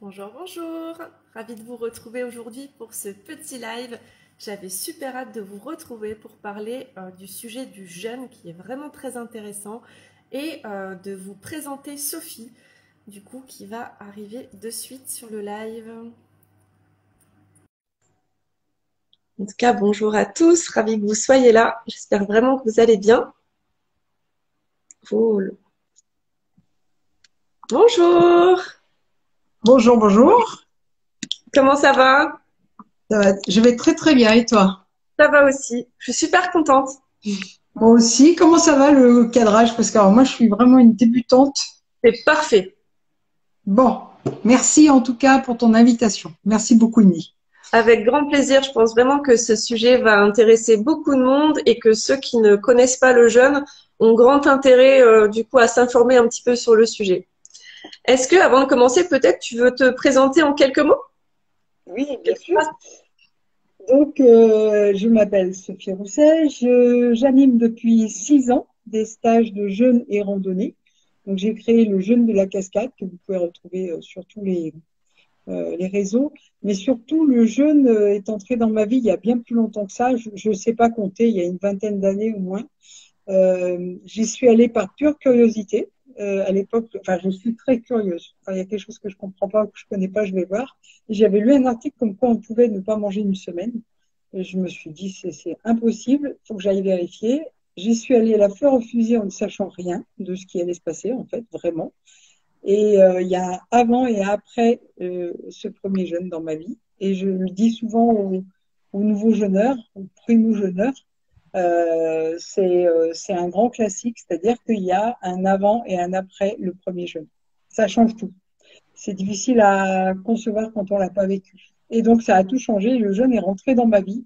Bonjour, bonjour. Ravie de vous retrouver aujourd'hui pour ce petit live. J'avais super hâte de vous retrouver pour parler du sujet du jeûne qui est vraiment très intéressant et de vous présenter Sophie, du coup, qui va arriver de suite sur le live. En tout cas, bonjour à tous, ravie que vous soyez là. J'espère vraiment que vous allez bien. Cool. Bonjour, Bonjour, bonjour. comment ça va? Je vais très très bien et toi? Ça va aussi, je suis super contente. Moi aussi. Comment ça va le cadrage? Parce que alors, moi je suis vraiment une débutante. C'est parfait. Bon, merci en tout cas pour ton invitation. Merci beaucoup, Nini. Avec grand plaisir, je pense vraiment que ce sujet va intéresser beaucoup de monde et que ceux qui ne connaissent pas le jeûne ont grand intérêt du coup à s'informer un petit peu sur le sujet. Est-ce que, avant de commencer, peut-être tu veux te présenter en quelques mots? Oui, bien sûr. Donc, je m'appelle Sophie Rousset. J'anime depuis 6 ans des stages de jeûne et randonnée. Donc, j'ai créé le jeûne de la cascade que vous pouvez retrouver sur tous les réseaux. Mais surtout, le jeûne est entré dans ma vie il y a bien plus longtemps que ça. Je ne sais pas compter, il y a une vingtaine d'années au moins. J'y suis allée par pure curiosité. À l'époque, enfin, je suis très curieuse. Quand il y a quelque chose que je comprends pas ou que je connais pas, je vais voir. Et j'avais lu un article comme quoi on pouvait ne pas manger une semaine. Et je me suis dit, c'est impossible, il faut que j'aille vérifier. J'y suis allée à la fleur au fusil en ne sachant rien de ce qui allait se passer, en fait, vraiment. Et il y a avant et après ce premier jeûne dans ma vie. Et je le dis souvent aux nouveaux jeûneurs, aux primo-jeûneurs, c'est un grand classique, c'est-à-dire qu'il y a un avant et un après le premier jeûne. Ça change tout. C'est difficile à concevoir quand on l'a pas vécu. Et donc ça a tout changé. Le jeûne est rentré dans ma vie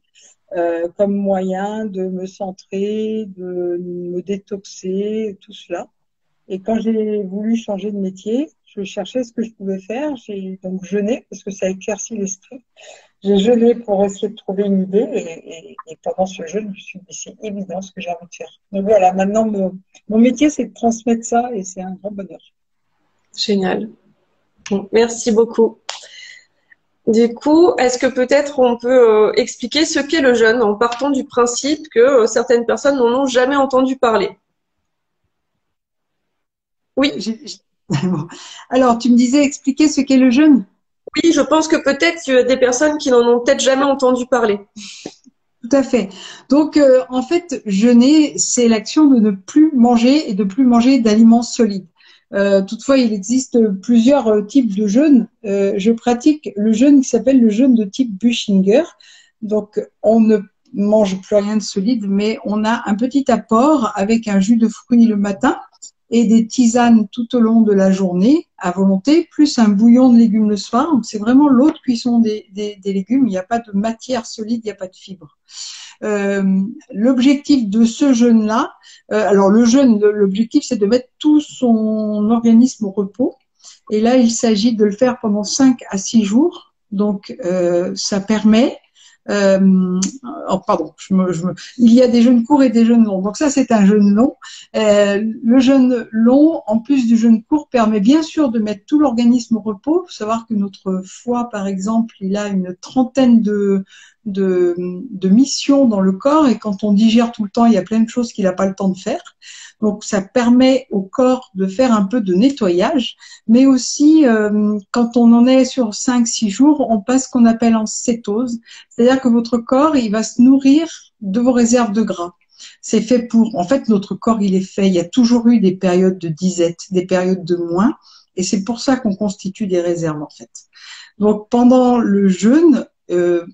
comme moyen de me centrer, de me détoxer, tout cela. Et quand j'ai voulu changer de métier, je cherchais ce que je pouvais faire. J'ai donc jeûné parce que ça éclaircit l'esprit. J'ai jeûné pour essayer de trouver une idée et pendant ce jeûne, je me suis dit, c'est évident ce que j'ai envie de faire. Donc voilà, maintenant, mon métier, c'est de transmettre ça et c'est un grand bonheur. Génial. Bon, merci beaucoup. Du coup, est-ce que peut-être on peut expliquer ce qu'est le jeûne en partant du principe que certaines personnes n'en ont jamais entendu parler? Oui, Bon. Alors, tu me disais expliquer ce qu'est le jeûne? oui, je pense que peut-être il y a des personnes qui n'en ont peut-être jamais entendu parler. Tout à fait. Donc, en fait, jeûner, c'est l'action de ne plus manger et de plus manger d'aliments solides. Toutefois, il existe plusieurs types de jeûne. Je pratique le jeûne qui s'appelle le jeûne de type Buchinger. Donc, on ne mange plus rien de solide, mais on a un petit apport avec un jus de fruits le matin et des tisanes tout au long de la journée à volonté, plus un bouillon de légumes le soir. Donc, c'est vraiment l'autre cuisson des légumes. Il n'y a pas de matière solide, il n'y a pas de fibres. L'objectif de ce jeûne-là, alors le jeûne, l'objectif c'est de mettre tout son organisme au repos. Et là, il s'agit de le faire pendant 5 à 6 jours. Donc, ça permet oh, pardon, il y a des jeûnes courts et des jeûnes longs. Donc ça, c'est un jeûne long. Le jeûne long, en plus du jeûne court, permet bien sûr de mettre tout l'organisme au repos. Il faut savoir que notre foie, par exemple, il a une trentaine de missions dans le corps et quand on digère tout le temps, il y a plein de choses qu'il n'a pas le temps de faire. Donc ça permet au corps de faire un peu de nettoyage, mais aussi quand on en est sur 5-6 jours, on passe ce qu'on appelle en cétose, c'est-à-dire que votre corps, il va se nourrir de vos réserves de gras. C'est fait pour, en fait, notre corps, il est fait, il y a toujours eu des périodes de disette, des périodes de moins, et c'est pour ça qu'on constitue des réserves, en fait. Donc pendant le jeûne,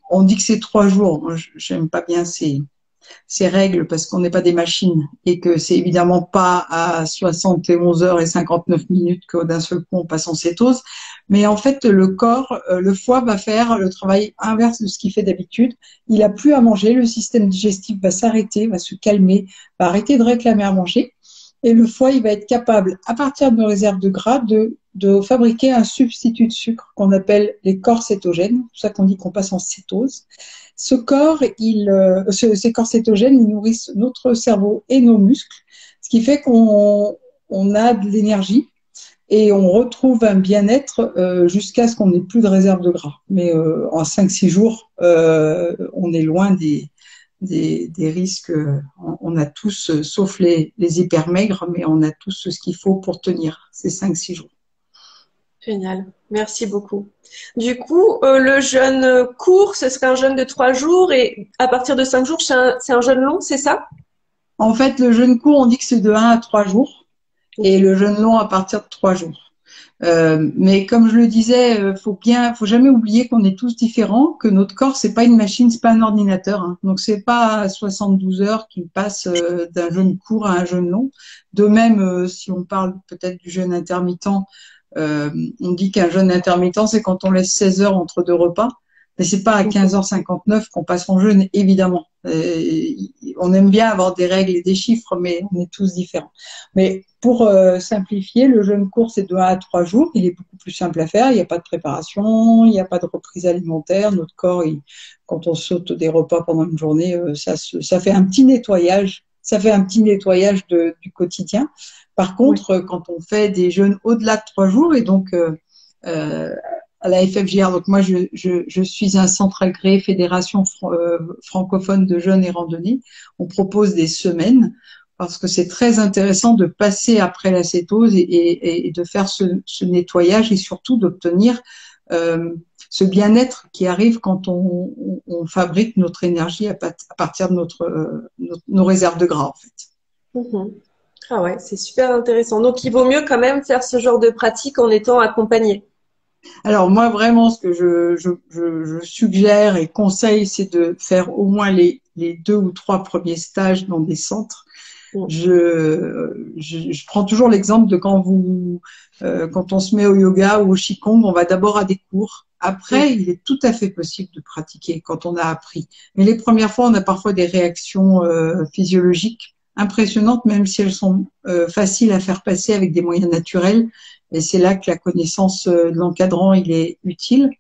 on dit que c'est 3 jours. Moi, j'aime pas bien ces règles parce qu'on n'est pas des machines et que c'est évidemment pas à 71 heures et 59 minutes que d'un seul coup on passe en cétose. Mais en fait, le corps, le foie va faire le travail inverse de ce qu'il fait d'habitude. Il a plus à manger, le système digestif va s'arrêter, va se calmer, va arrêter de réclamer à manger. Et le foie, il va être capable, à partir de nos réserves de gras, de fabriquer un substitut de sucre qu'on appelle les corps cétogènes. C'est pour ça qu'on dit qu'on passe en cétose. Ces corps cétogènes, ils nourrissent notre cerveau et nos muscles, ce qui fait qu'on a de l'énergie. et on retrouve un bien-être jusqu'à ce qu'on n'ait plus de réserve de gras. Mais en 5-6 jours, on est loin des risques. On a tous, sauf les hyper maigres, mais on a tous ce qu'il faut pour tenir ces 5-6 jours. Génial, merci beaucoup. Du coup, le jeûne court, ce serait un jeûne de 3 jours et à partir de 5 jours, c'est un jeûne long, c'est ça? En fait, le jeûne court, on dit que c'est de 1 à 3 jours et le jeûne long à partir de 3 jours. Mais comme je le disais, faut jamais oublier qu'on est tous différents, que notre corps c'est pas une machine, c'est pas un ordinateur. Hein. Donc c'est pas 72 heures qui passent d'un jeûne court à un jeûne long. De même, si on parle peut-être du jeûne intermittent, on dit qu'un jeûne intermittent c'est quand on laisse 16 heures entre 2 repas. Mais c'est pas à 15h59 qu'on passe en jeûne, évidemment. On aime bien avoir des règles et des chiffres, mais on est tous différents. Mais pour simplifier, le jeûne court, c'est de 1 à 3 jours. Il est beaucoup plus simple à faire. Il n'y a pas de préparation, il n'y a pas de reprise alimentaire. Notre corps, quand on saute des repas pendant une journée, ça fait un petit nettoyage. Ça fait un petit nettoyage du quotidien. Par contre, quand on fait des jeûnes au-delà de 3 jours, et donc à la FFJR, donc moi je suis un centre agréé fédération francophone de jeûne et randonnée. On propose des semaines parce que c'est très intéressant de passer après la cétose et de faire ce nettoyage et surtout d'obtenir ce bien-être qui arrive quand on fabrique notre énergie à partir de nos réserves de gras en fait. Mmh. Ah ouais, c'est super intéressant. Donc il vaut mieux quand même faire ce genre de pratique en étant accompagné. Alors moi vraiment ce que je suggère et conseille c'est de faire au moins les 2 ou 3 premiers stages dans des centres. Je prends toujours l'exemple de quand on se met au yoga ou au qigong, on va d'abord à des cours. Après, il est tout à fait possible de pratiquer quand on a appris. Mais les premières fois, on a parfois des réactions physiologiques impressionnantes, même si elles sont faciles à faire passer avec des moyens naturels. Et c'est là que la connaissance de l'encadrant, il est utile.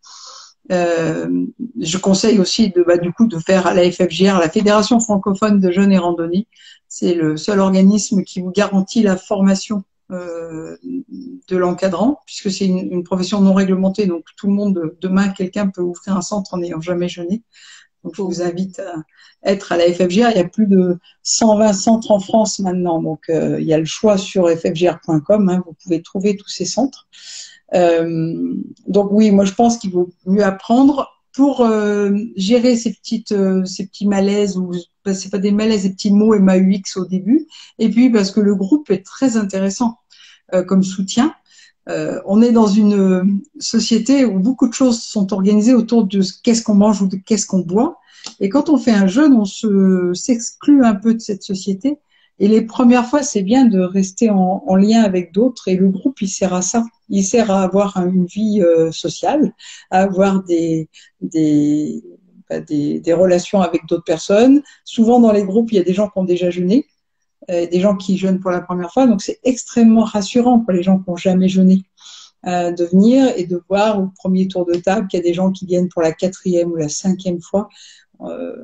Je conseille aussi du coup de faire à la FFJR, la Fédération francophone de jeûne et randonnée. C'est le seul organisme qui vous garantit la formation de l'encadrant, puisque c'est une profession non réglementée. Donc tout le monde, demain, quelqu'un peut ouvrir un centre en n'ayant jamais jeûné. Donc je vous invite à être à la FFJR. Il y a plus de 120 centres en France maintenant. Donc il y a le choix sur ffjr.com. Hein, vous pouvez trouver tous ces centres. Donc oui, moi je pense qu'il vaut mieux apprendre pour gérer ces petits malaises ou c'est pas des malaises, des petits mots MAUX au début. Et puis parce que le groupe est très intéressant comme soutien. On est dans une société où beaucoup de choses sont organisées autour de qu'est-ce qu'on mange ou de qu'est-ce qu'on boit. Et quand on fait un jeûne, on s'exclut un peu de cette société. Et les premières fois, c'est bien de rester en lien avec d'autres. Et le groupe, il sert à ça. Il sert à avoir une vie sociale, à avoir des relations avec d'autres personnes. Souvent, dans les groupes, il y a des gens qui ont déjà jeûné, des gens qui jeûnent pour la première fois. Donc, c'est extrêmement rassurant pour les gens qui n'ont jamais jeûné de venir et de voir au premier tour de table qu'il y a des gens qui viennent pour la 4e ou la 5e fois.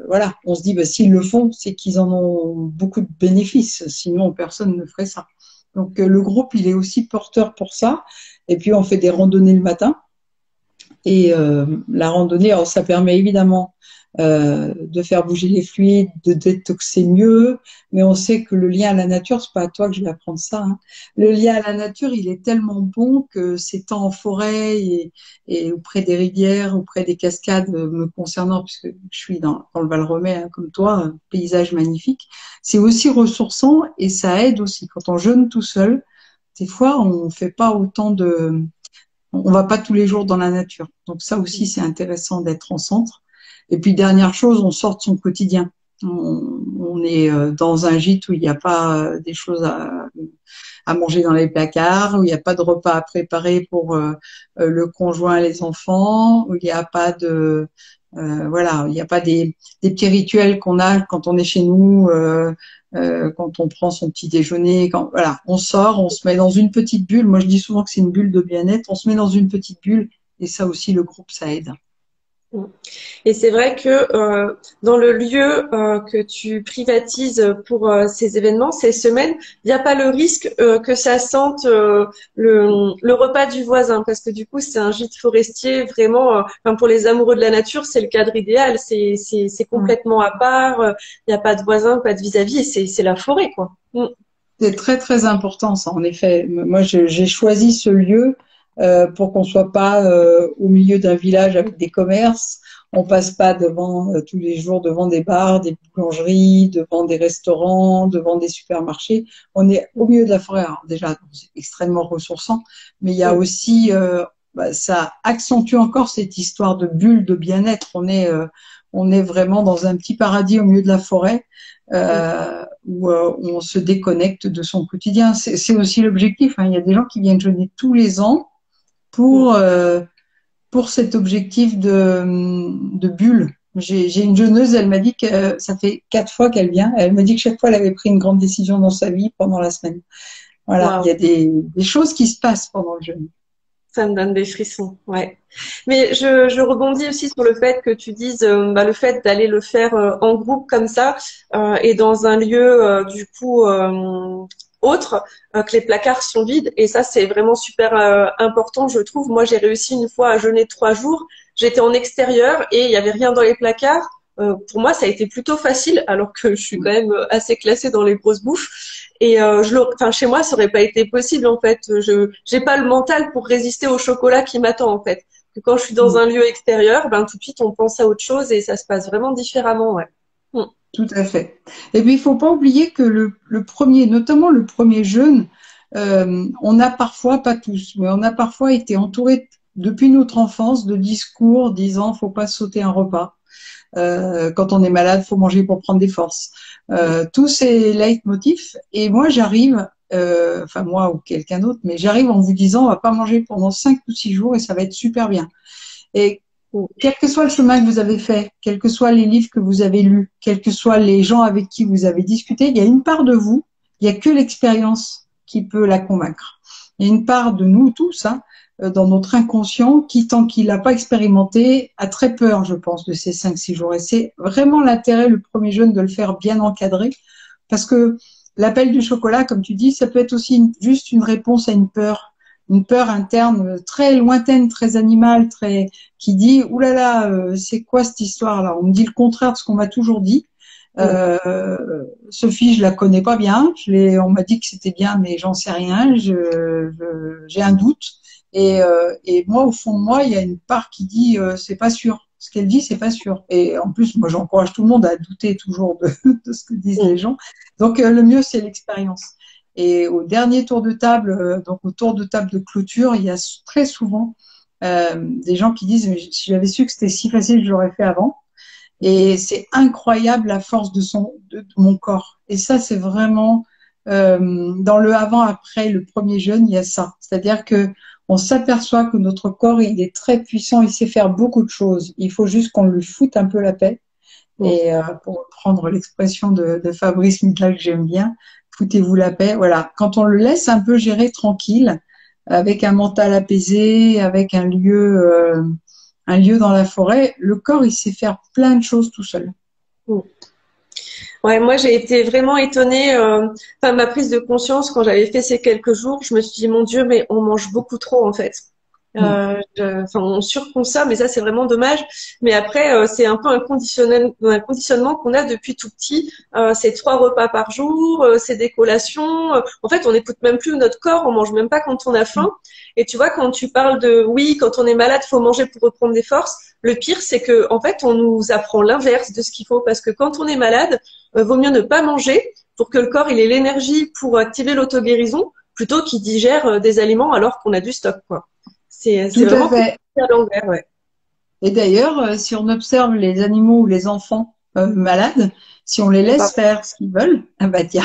Voilà, on se dit, s'ils le font, c'est qu'ils en ont beaucoup de bénéfices. Sinon, personne ne ferait ça. Donc, le groupe, il est aussi porteur pour ça. Et puis, on fait des randonnées le matin. Et la randonnée, alors, ça permet évidemment de faire bouger les fluides, de détoxer mieux, mais on sait que le lien à la nature, c'est pas à toi que je vais apprendre ça, hein. Le lien à la nature, il est tellement bon que ces temps en forêt et auprès des rivières, auprès des cascades me concernant, puisque je suis dans le Val-Romay, hein, comme toi, un paysage magnifique, c'est aussi ressourçant et ça aide aussi. Quand on jeûne tout seul, des fois, on fait pas on va pas tous les jours dans la nature. Donc ça aussi, c'est intéressant d'être en centre. Et puis, dernière chose, on sort de son quotidien. On est dans un gîte où il n'y a pas des choses à manger dans les placards, où il n'y a pas de repas à préparer pour le conjoint et les enfants, où il n'y a pas voilà, il n'y a pas des petits rituels qu'on a quand on est chez nous, quand on prend son petit déjeuner. Voilà, on sort, on se met dans une petite bulle. Moi, je dis souvent que c'est une bulle de bien-être. On se met dans une petite bulle et ça aussi, le groupe, ça aide. Mm. Et c'est vrai que dans le lieu que tu privatises pour ces événements, ces semaines, il n'y a pas le risque que ça sente le repas du voisin, parce que du coup, c'est un gîte forestier vraiment. Enfin, pour les amoureux de la nature, c'est le cadre idéal. C'est Mm. complètement à part. Il n'y a pas de voisin, pas de vis-à-vis, et c'est la forêt, quoi. Mm. C'est très très important ça, en effet. Moi, j'ai choisi ce lieu pour qu'on soit pas au milieu d'un village avec des commerces. On passe pas devant tous les jours devant des bars, des boulangeries, devant des restaurants, devant des supermarchés. On est au milieu de la forêt. Alors déjà, c'est extrêmement ressourçant, mais il y a Mm. aussi ça accentue encore cette histoire de bulle de bien-être. On est vraiment dans un petit paradis au milieu de la forêt Mm. où on se déconnecte de son quotidien. C'est aussi l'objectif, hein. Il y a des gens qui viennent jeûner tous les ans Mm. pour, euh, pour cet objectif de bulle. J'ai une jeûneuse, elle m'a dit que ça fait 4 fois qu'elle vient. Elle me dit que chaque fois, elle avait pris une grande décision dans sa vie pendant la semaine. Voilà, il y Waouh. a des choses qui se passent pendant le jeûne. Ça me donne des frissons, ouais. Mais je rebondis aussi sur le fait que tu dises le fait d'aller le faire en groupe comme ça et dans un lieu du coup autre que les placards sont vides et ça c'est vraiment super important je trouve. Moi j'ai réussi une fois à jeûner 3 jours. J'étais en extérieur et il y avait rien dans les placards. Pour moi ça a été plutôt facile alors que je suis quand même assez classée dans les grosses bouffes. Et enfin, chez moi, ça aurait pas été possible en fait. Je j'ai pas le mental pour résister au chocolat qui m'attend en fait. Que quand je suis dans un lieu extérieur, ben tout de suite on pense à autre chose et ça se passe vraiment différemment, ouais. Mm. Tout à fait. Et puis, il faut pas oublier que le premier, notamment le premier jeûne, on a parfois, pas tous, mais on a parfois été entouré depuis notre enfance de discours disant faut pas sauter un repas. Quand on est malade, faut manger pour prendre des forces. Tous ces leitmotifs. Et moi, j'arrive, enfin moi ou quelqu'un d'autre, mais j'arrive en vous disant on va pas manger pendant 5 ou 6 jours et ça va être super bien. Et Mm. quel que soit le chemin que vous avez fait, quels que soient les livres que vous avez lus, quels que soient les gens avec qui vous avez discuté, il y a une part de vous, il n'y a que l'expérience qui peut la convaincre. Il y a une part de nous tous, hein, dans notre inconscient, qui, tant qu'il n'a pas expérimenté, a très peur, je pense, de ces 5, 6 jours. Et c'est vraiment l'intérêt, le premier jeûne, de le faire bien encadré, parce que l'appel du chocolat, comme tu dis, ça peut être aussi juste une réponse à une peur interne très lointaine, très animale, très qui dit ouh là là, c'est quoi cette histoire-là? On me dit le contraire de ce qu'on m'a toujours dit. Mm. Sophie, je la connais pas bien. On m'a dit que c'était bien, mais j'en sais rien. J'ai un doute. Et moi, au fond de moi, il y a une part qui dit c'est pas sûr. Ce qu'elle dit, c'est pas sûr. Et en plus, moi, j'encourage tout le monde à douter toujours de ce que disent Mm. les gens. Donc, le mieux, c'est l'expérience. Et au dernier tour de table, donc au tour de table de clôture, il y a très souvent des gens qui disent si j'avais su que c'était si facile, je l'aurais fait avant. Et c'est incroyable la force de mon corps. Et ça, c'est vraiment dans le avant-après, le premier jeûne, il y a ça. C'est-à-dire que on s'aperçoit que notre corps, il est très puissant, il sait faire beaucoup de choses. Il faut juste qu'on lui foute un peu la paix. Mm. Et pour reprendre l'expression de Fabrice Midler que j'aime bien, foutez-vous la paix. Voilà, quand on le laisse un peu gérer tranquille, avec un mental apaisé, avec un lieu dans la forêt, le corps il sait faire plein de choses tout seul. Mm. Ouais, moi j'ai été vraiment étonnée. Enfin, ma prise de conscience quand j'avais fait ces quelques jours, je me suis dit mon Dieu, mais on mange beaucoup trop en fait. Mm. Enfin, on surconsomme et ça c'est vraiment dommage. Mais après, c'est un peu un conditionnement qu'on a depuis tout petit. C'est 3 repas par jour, c'est des collations. En fait, on n'écoute même plus notre corps, on mange même pas quand on a faim. Et tu vois, quand tu parles de oui, quand on est malade, faut manger pour reprendre des forces. Le pire, c'est que en fait, on nous apprend l'inverse de ce qu'il faut parce que quand on est malade, vaut mieux ne pas manger pour que le corps il ait l'énergie pour activer l'auto-guérison plutôt qu'il digère des aliments alors qu'on a du stock, quoi. C'est Tout à vraiment fait. à l'envers, ouais. Et d'ailleurs, si on observe les animaux ou les enfants malades, si on les On laisse parle. faire ce qu'ils veulent, ah bah tiens,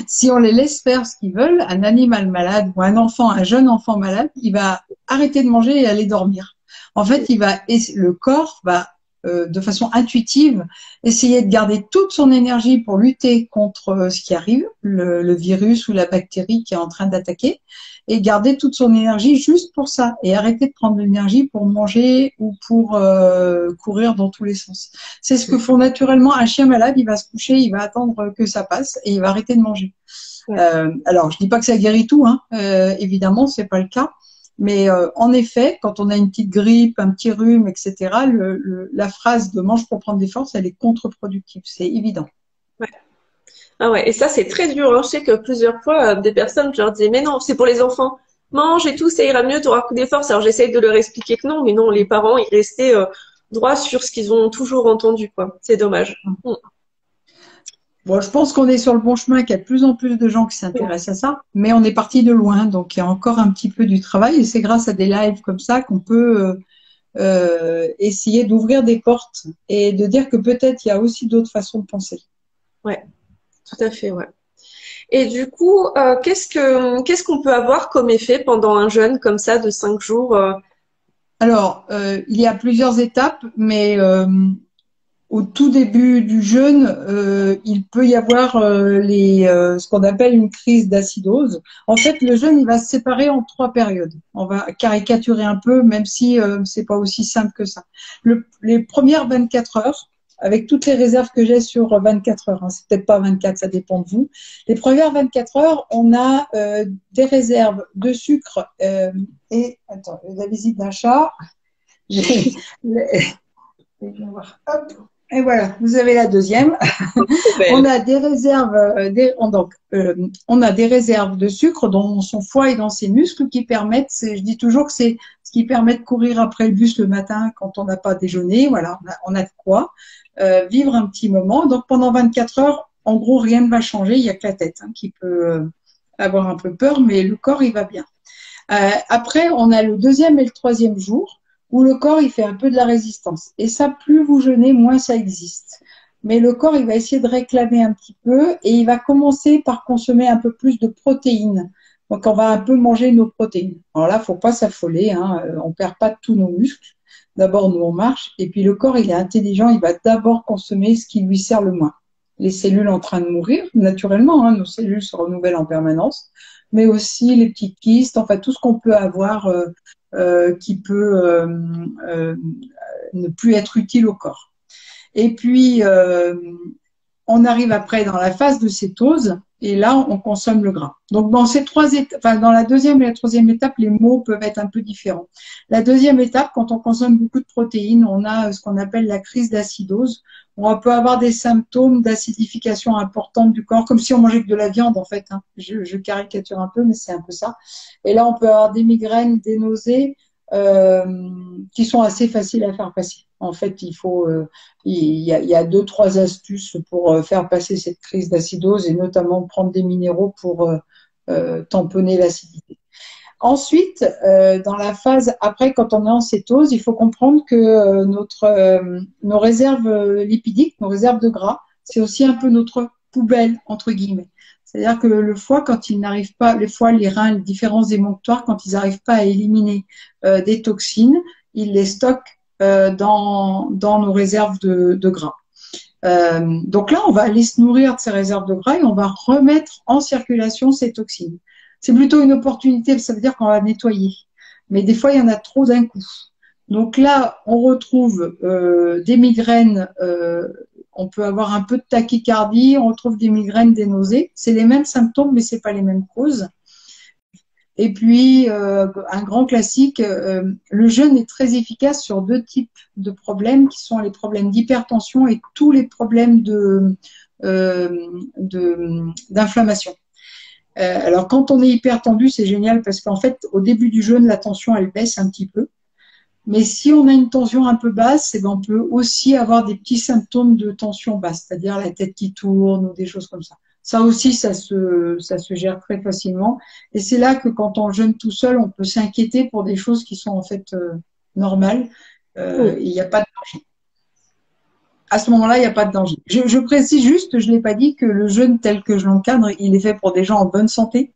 si on les laisse faire ce qu'ils veulent, un animal malade ou un enfant, un jeune enfant malade, il va arrêter de manger et aller dormir. En fait, le corps va de façon intuitive, essayer de garder toute son énergie pour lutter contre ce qui arrive, le virus ou la bactérie qui est en train d'attaquer, et garder toute son énergie juste pour ça, et arrêter de prendre l'énergie pour manger ou pour courir dans tous les sens. C'est ce que font naturellement un chien malade, il va se coucher, il va attendre que ça passe et il va arrêter de manger. Alors, je dis pas que ça guérit tout, hein, évidemment, c'est pas le cas. Mais en effet, quand on a une petite grippe, un petit rhume, etc., la phrase de mange pour prendre des forces, elle est contre-productive, c'est évident. Ouais. Ah ouais, et ça c'est très dur. Hein. Je sais que plusieurs fois, des personnes, je leur dis, mais non, c'est pour les enfants, mange et tout, ça ira mieux, tu auras des forces. Alors j'essaye de leur expliquer que non, mais non, les parents, ils restaient droits sur ce qu'ils ont toujours entendu, quoi. C'est dommage. Bon, je pense qu'on est sur le bon chemin, qu'il y a de plus en plus de gens qui s'intéressent à ça, mais on est parti de loin, donc il y a encore un petit peu du travail, et c'est grâce à des lives comme ça qu'on peut essayer d'ouvrir des portes et de dire que peut-être il y a aussi d'autres façons de penser. Ouais, tout à fait, ouais. Et du coup, qu'est-ce qu'on peut avoir comme effet pendant un jeûne comme ça de 5 jours Alors, il y a plusieurs étapes, mais au tout début du jeûne, il peut y avoir ce qu'on appelle une crise d'acidose. En fait, le jeûne, il va se séparer en 3 périodes. On va caricaturer un peu, même si c'est pas aussi simple que ça. Les premières 24 heures, avec toutes les réserves que j'ai sur 24 heures, hein, c'est peut-être pas 24, ça dépend de vous. Les premières 24 heures, on a des réserves de sucre et attends, la visite d'un chat. Hop. Et voilà, vous avez la deuxième. On a des réserves, on a des réserves de sucre dans son foie et dans ses muscles qui permettent, je dis toujours que c'est ce qui permet de courir après le bus le matin quand on n'a pas déjeuné. Voilà, on a de quoi vivre un petit moment. Donc pendant 24 heures, en gros, rien ne va changer. Il y a que la tête qui peut avoir un peu peur, mais le corps, il va bien. Après, on a le deuxième et le troisième jour, où le corps, il fait un peu de la résistance. Et ça, plus vous jeûnez, moins ça existe. Mais le corps, il va essayer de réclamer un petit peu et il va commencer par consommer un peu plus de protéines. Donc, on va un peu manger nos protéines. Alors là, faut pas s'affoler, hein, on perd pas tous nos muscles. D'abord, nous, on marche. Et puis, le corps, il est intelligent, il va d'abord consommer ce qui lui sert le moins. Les cellules en train de mourir, naturellement, hein, nos cellules se renouvellent en permanence, mais aussi les petites kystes, enfin, tout ce qu'on peut avoir qui peut ne plus être utile au corps. Et puis, on arrive après dans la phase de cétose, et là, on consomme le gras. Donc, dans ces 3 étapes, enfin, dans la deuxième et la troisième étape, les mots peuvent être un peu différents. La deuxième étape, quand on consomme beaucoup de protéines, on a ce qu'on appelle la crise d'acidose. On peut avoir des symptômes d'acidification importante du corps, comme si on mangeait que de la viande, en fait. Hein. Je caricature un peu, mais c'est un peu ça. Et là, on peut avoir des migraines, des nausées, qui sont assez faciles à faire passer. En fait, il y a 2-3 astuces pour faire passer cette crise d'acidose et notamment prendre des minéraux pour tamponner l'acidité. Ensuite, dans la phase après, quand on est en cétose, il faut comprendre que nos réserves lipidiques, nos réserves de gras, c'est aussi un peu notre poubelle, entre guillemets. C'est-à-dire que le foie, quand il n'arrive pas, les foies, les reins, les différents émonctoires, quand ils n'arrivent pas à éliminer des toxines, ils les stockent dans nos réserves de gras. Donc là, on va aller se nourrir de ces réserves de gras et on va remettre en circulation ces toxines. C'est plutôt une opportunité, ça veut dire qu'on va nettoyer. Mais des fois, il y en a trop d'un coup. Donc là, on retrouve des migraines, on peut avoir un peu de tachycardie, on retrouve des migraines, des nausées. C'est les mêmes symptômes, mais c'est pas les mêmes causes. Et puis, un grand classique, le jeûne est très efficace sur 2 types de problèmes, qui sont les problèmes d'hypertension et tous les problèmes d'inflammation. Alors, quand on est hypertendu, c'est génial parce qu'en fait, au début du jeûne, la tension, elle baisse un petit peu. Mais si on a une tension un peu basse, on peut aussi avoir des petits symptômes de tension basse, c'est-à-dire la tête qui tourne ou des choses comme ça. Ça aussi, ça se gère très facilement. Et c'est là que quand on jeûne tout seul, on peut s'inquiéter pour des choses qui sont en fait normales. Il n'y a pas de danger. À ce moment-là, il n'y a pas de danger. Je précise juste, je ne l'ai pas dit, que le jeûne tel que je l'encadre, il est fait pour des gens en bonne santé.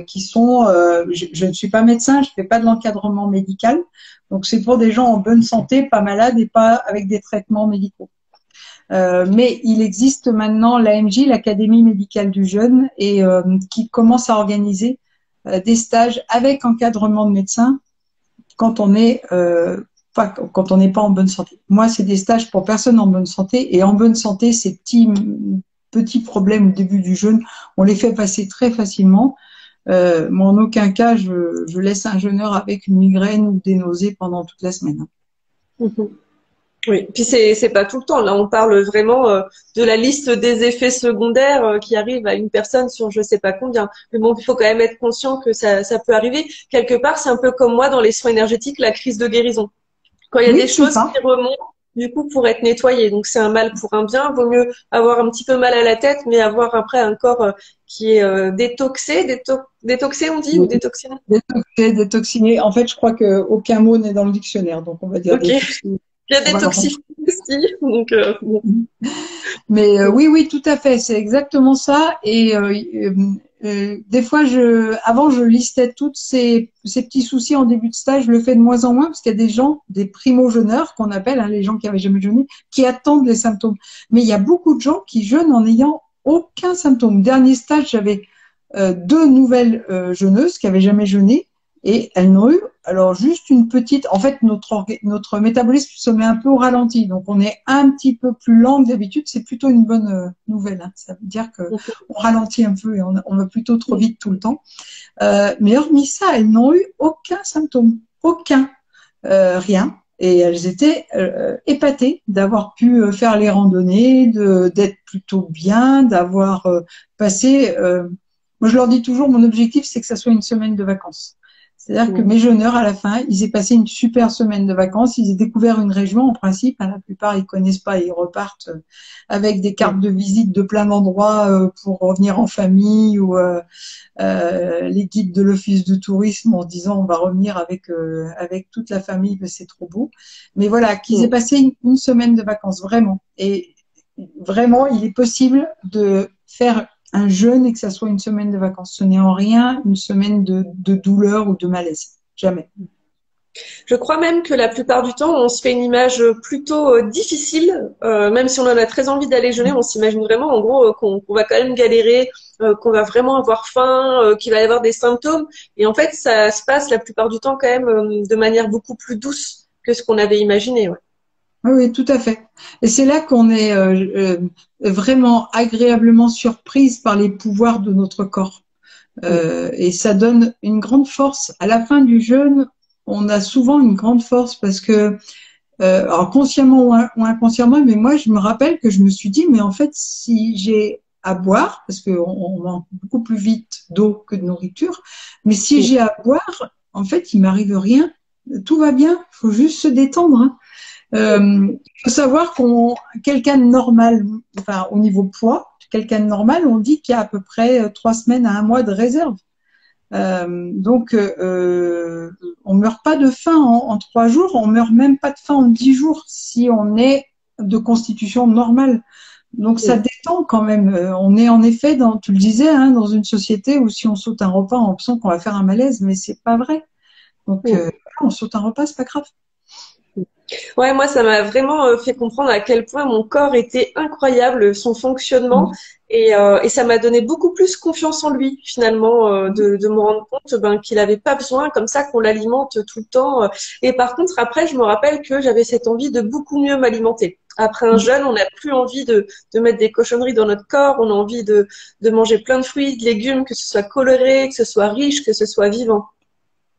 qui sont, je ne suis pas médecin, je ne fais pas de l'encadrement médical, donc c'est pour des gens en bonne santé, pas malades et pas avec des traitements médicaux. Mais il existe maintenant l'AMJ, l'Académie médicale du jeûne, et qui commence à organiser des stages avec encadrement de médecins quand on est quand on n'est pas en bonne santé. Moi, c'est des stages pour personnes en bonne santé, et en bonne santé, ces petits problèmes au début du jeûne, on les fait passer très facilement. Mais en aucun cas, je laisse un jeûneur avec une migraine ou des nausées pendant toute la semaine. Mhm. Oui, puis c'est pas tout le temps. Là, on parle vraiment de la liste des effets secondaires qui arrivent à une personne sur je sais pas combien. Mais bon, il faut quand même être conscient que ça peut arriver. Quelque part, c'est un peu comme moi dans les soins énergétiques, la crise de guérison. Quand il y a des Oui, c'est choses ça. qui remontent, du coup, pour être nettoyées. Donc, c'est un mal pour un bien. Vaut mieux avoir un petit peu mal à la tête, mais avoir après un corps qui est détoxé, détoxé, on dit, ou détoxiné. Détoxé, détoxiné. En fait, je crois qu'aucun mot n'est dans le dictionnaire, donc on va dire Ok. détoxiné. Il y a On va le détoxifié aussi. Donc, bon. Mais oui, oui, tout à fait, c'est exactement ça. Et des fois, avant, je listais toutes ces petits soucis en début de stage. Je le fais de moins en moins parce qu'il y a des gens, des primo-jeûneurs qu'on appelle, hein, les gens qui avaient jamais jeûné, qui attendent les symptômes. Mais il y a beaucoup de gens qui jeûnent en n'ayant aucun symptôme. Dernier stage, j'avais deux nouvelles jeûneuses qui avaient jamais jeûné, et elles n'ont eu, alors juste une petite, en fait notre métabolisme se met un peu au ralenti, donc on est un petit peu plus lent que d'habitude. C'est plutôt une bonne nouvelle, hein. Ça veut dire que on ralentit un peu et on va plutôt trop vite tout le temps. Mais hormis ça, elles n'ont eu aucun symptôme, aucun, rien. Et elles étaient épatées d'avoir pu faire les randonnées, d'être plutôt bien, d'avoir passé. Moi, je leur dis toujours, mon objectif, c'est que ça soit une semaine de vacances. C'est-à-dire que mes jeûneurs, à la fin, ils aient passé une super semaine de vacances, ils aient découvert une région, en principe, hein, la plupart, ils connaissent pas, ils repartent avec des cartes de visite de plein d'endroits pour revenir en famille, ou les guides de l'office de tourisme en disant on va revenir avec toute la famille, parce que c'est trop beau. Mais voilà, qu'ils aient passé une semaine de vacances, vraiment. Et vraiment, il est possible de faire un jeûne et que ça soit une semaine de vacances. Ce n'est en rien une semaine de douleur ou de malaise. Jamais. Je crois même que la plupart du temps, on se fait une image plutôt difficile, même si on en a très envie d'aller jeûner, on s'imagine vraiment, en gros, qu'on va quand même galérer, qu'on va vraiment avoir faim, qu'il va y avoir des symptômes. Et en fait, ça se passe la plupart du temps quand même de manière beaucoup plus douce que ce qu'on avait imaginé. Ouais. Oui, tout à fait. Et c'est là qu'on est vraiment agréablement surprise par les pouvoirs de notre corps. Et ça donne une grande force. À la fin du jeûne, on a souvent une grande force parce que, alors consciemment ou inconsciemment, mais moi je me rappelle que je me suis dit, mais en fait, si j'ai à boire, parce qu'on mange beaucoup plus vite d'eau que de nourriture, mais si j'ai à boire, en fait, il m'arrive rien, tout va bien, il faut juste se détendre, hein. Il faut savoir quelqu'un de normal, enfin au niveau poids, quelqu'un de normal, on dit qu'il y a à peu près 3 semaines à un mois de réserve. Donc, on meurt pas de faim en 3 jours, on meurt même pas de faim en 10 jours si on est de constitution normale. Donc, ça détend quand même. On est en effet, tu le disais, hein, dans une société où si on saute un repas, on a l'impression qu'on va faire un malaise, mais c'est pas vrai. Donc, on saute un repas, c'est pas grave. Ouais, moi, ça m'a vraiment fait comprendre à quel point mon corps était incroyable, son fonctionnement, et ça m'a donné beaucoup plus confiance en lui, finalement, de me rendre compte qu'il avait pas besoin comme ça qu'on l'alimente tout le temps. Et par contre, après, je me rappelle que j'avais cette envie de beaucoup mieux m'alimenter. Après un jeûne, on n'a plus envie de mettre des cochonneries dans notre corps, on a envie de manger plein de fruits, de légumes, que ce soit coloré, que ce soit riche, que ce soit vivant.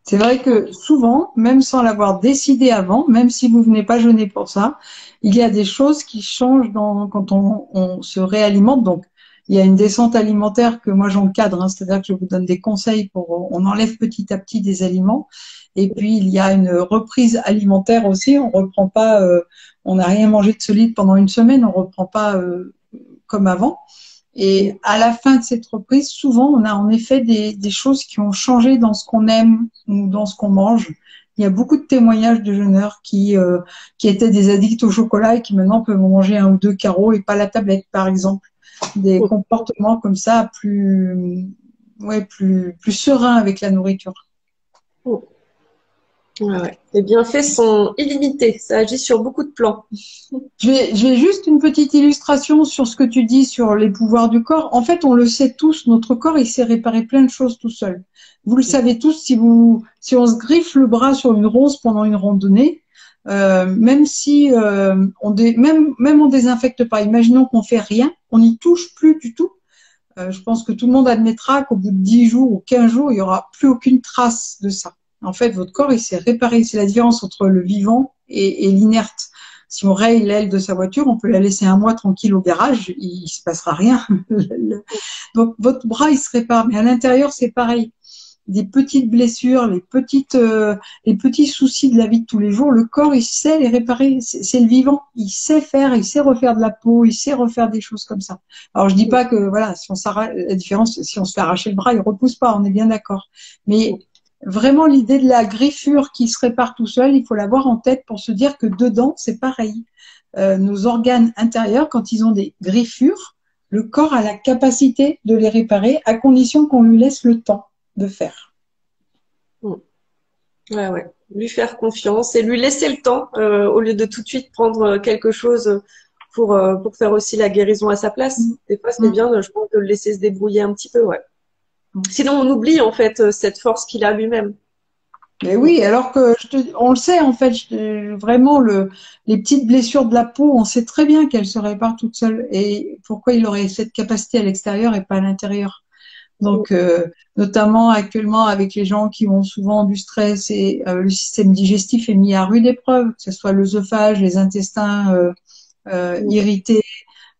C'est vrai que souvent, même sans l'avoir décidé avant, même si vous venez pas jeûner pour ça, il y a des choses qui changent quand on se réalimente. Donc, il y a une descente alimentaire que moi j'encadre, hein, c'est-à-dire que je vous donne des conseils on enlève petit à petit des aliments. Et puis il y a une reprise alimentaire aussi. On reprend pas, on n'a rien mangé de solide pendant une semaine, on reprend pas comme avant. Et à la fin de cette reprise, souvent, on a en effet des choses qui ont changé dans ce qu'on aime ou dans ce qu'on mange. Il y a beaucoup de témoignages de jeûneurs qui étaient des addicts au chocolat et qui maintenant peuvent manger 1 ou 2 carreaux et pas la tablette, par exemple. Des comportements comme ça ouais, plus serein avec la nourriture. Mm. Ouais, ouais. Les bienfaits sont illimités. Ça agit sur beaucoup de plans. Je vais juste une petite illustration sur ce que tu dis sur les pouvoirs du corps. En fait, on le sait tous, notre corps, il sait réparer plein de choses tout seul. Vous le savez tous, si on se griffe le bras sur une ronce pendant une randonnée, même si même on désinfecte pas, imaginons qu'on fait rien, on n'y touche plus du tout. Je pense que tout le monde admettra qu'au bout de 10 jours ou 15 jours, il y aura plus aucune trace de ça. En fait, votre corps, il s'est réparé. C'est la différence entre le vivant et l'inerte. Si on raye l'aile de sa voiture, on peut la laisser un mois tranquille au garage, il se passera rien. Donc, votre bras, il se répare. Mais à l'intérieur, c'est pareil. Des petites blessures, les petits soucis de la vie de tous les jours, le corps, il sait les réparer. C'est le vivant. Il sait faire, il sait refaire de la peau, il sait refaire des choses comme ça. Alors, je dis pas que, voilà, si on s'arrache, la différence, si on se fait arracher le bras, il repousse pas, on est bien d'accord. Mais vraiment, l'idée de la griffure qui se répare tout seul, il faut l'avoir en tête pour se dire que dedans, c'est pareil. Nos organes intérieurs, quand ils ont des griffures, le corps a la capacité de les réparer à condition qu'on lui laisse le temps de faire. Ouais, ouais. Lui faire confiance et lui laisser le temps au lieu de tout de suite prendre quelque chose pour faire aussi la guérison à sa place. Des fois, c'est bien, je pense, de le laisser se débrouiller un petit peu, ouais. Sinon, on oublie en fait cette force qu'il a lui-même. Mais oui, alors que on le sait en fait, vraiment les petites blessures de la peau, on sait très bien qu'elles se réparent toutes seules. Et pourquoi il aurait cette capacité à l'extérieur et pas à l'intérieur? Donc, notamment actuellement avec les gens qui ont souvent du stress et le système digestif est mis à rude épreuve, que ce soit l'œsophage, les intestins irrités,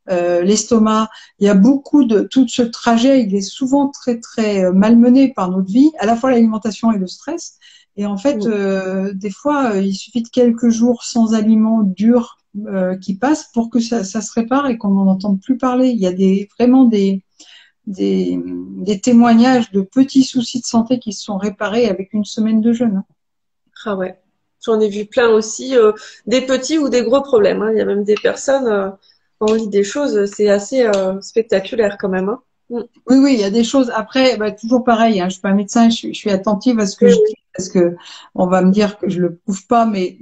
l'estomac. Il y a beaucoup de tout ce trajet, il est souvent très très malmené par notre vie, à la fois l'alimentation et le stress. Et en fait, des fois, il suffit de quelques jours sans aliments durs qui passent pour que ça se répare et qu'on n'en entende plus parler. Il y a vraiment des témoignages de petits soucis de santé qui se sont réparés avec une semaine de jeûne. Ah ouais, j'en ai vu plein aussi, des petits ou des gros problèmes, hein. Il y a même des personnes, quand on lit des choses, c'est assez spectaculaire quand même, hein. Oui, oui, il y a des choses. Après, bah, toujours pareil, hein, je suis pas médecin, je suis attentive à ce que Oui, je oui. dis parce que on va me dire que je le prouve pas. Mais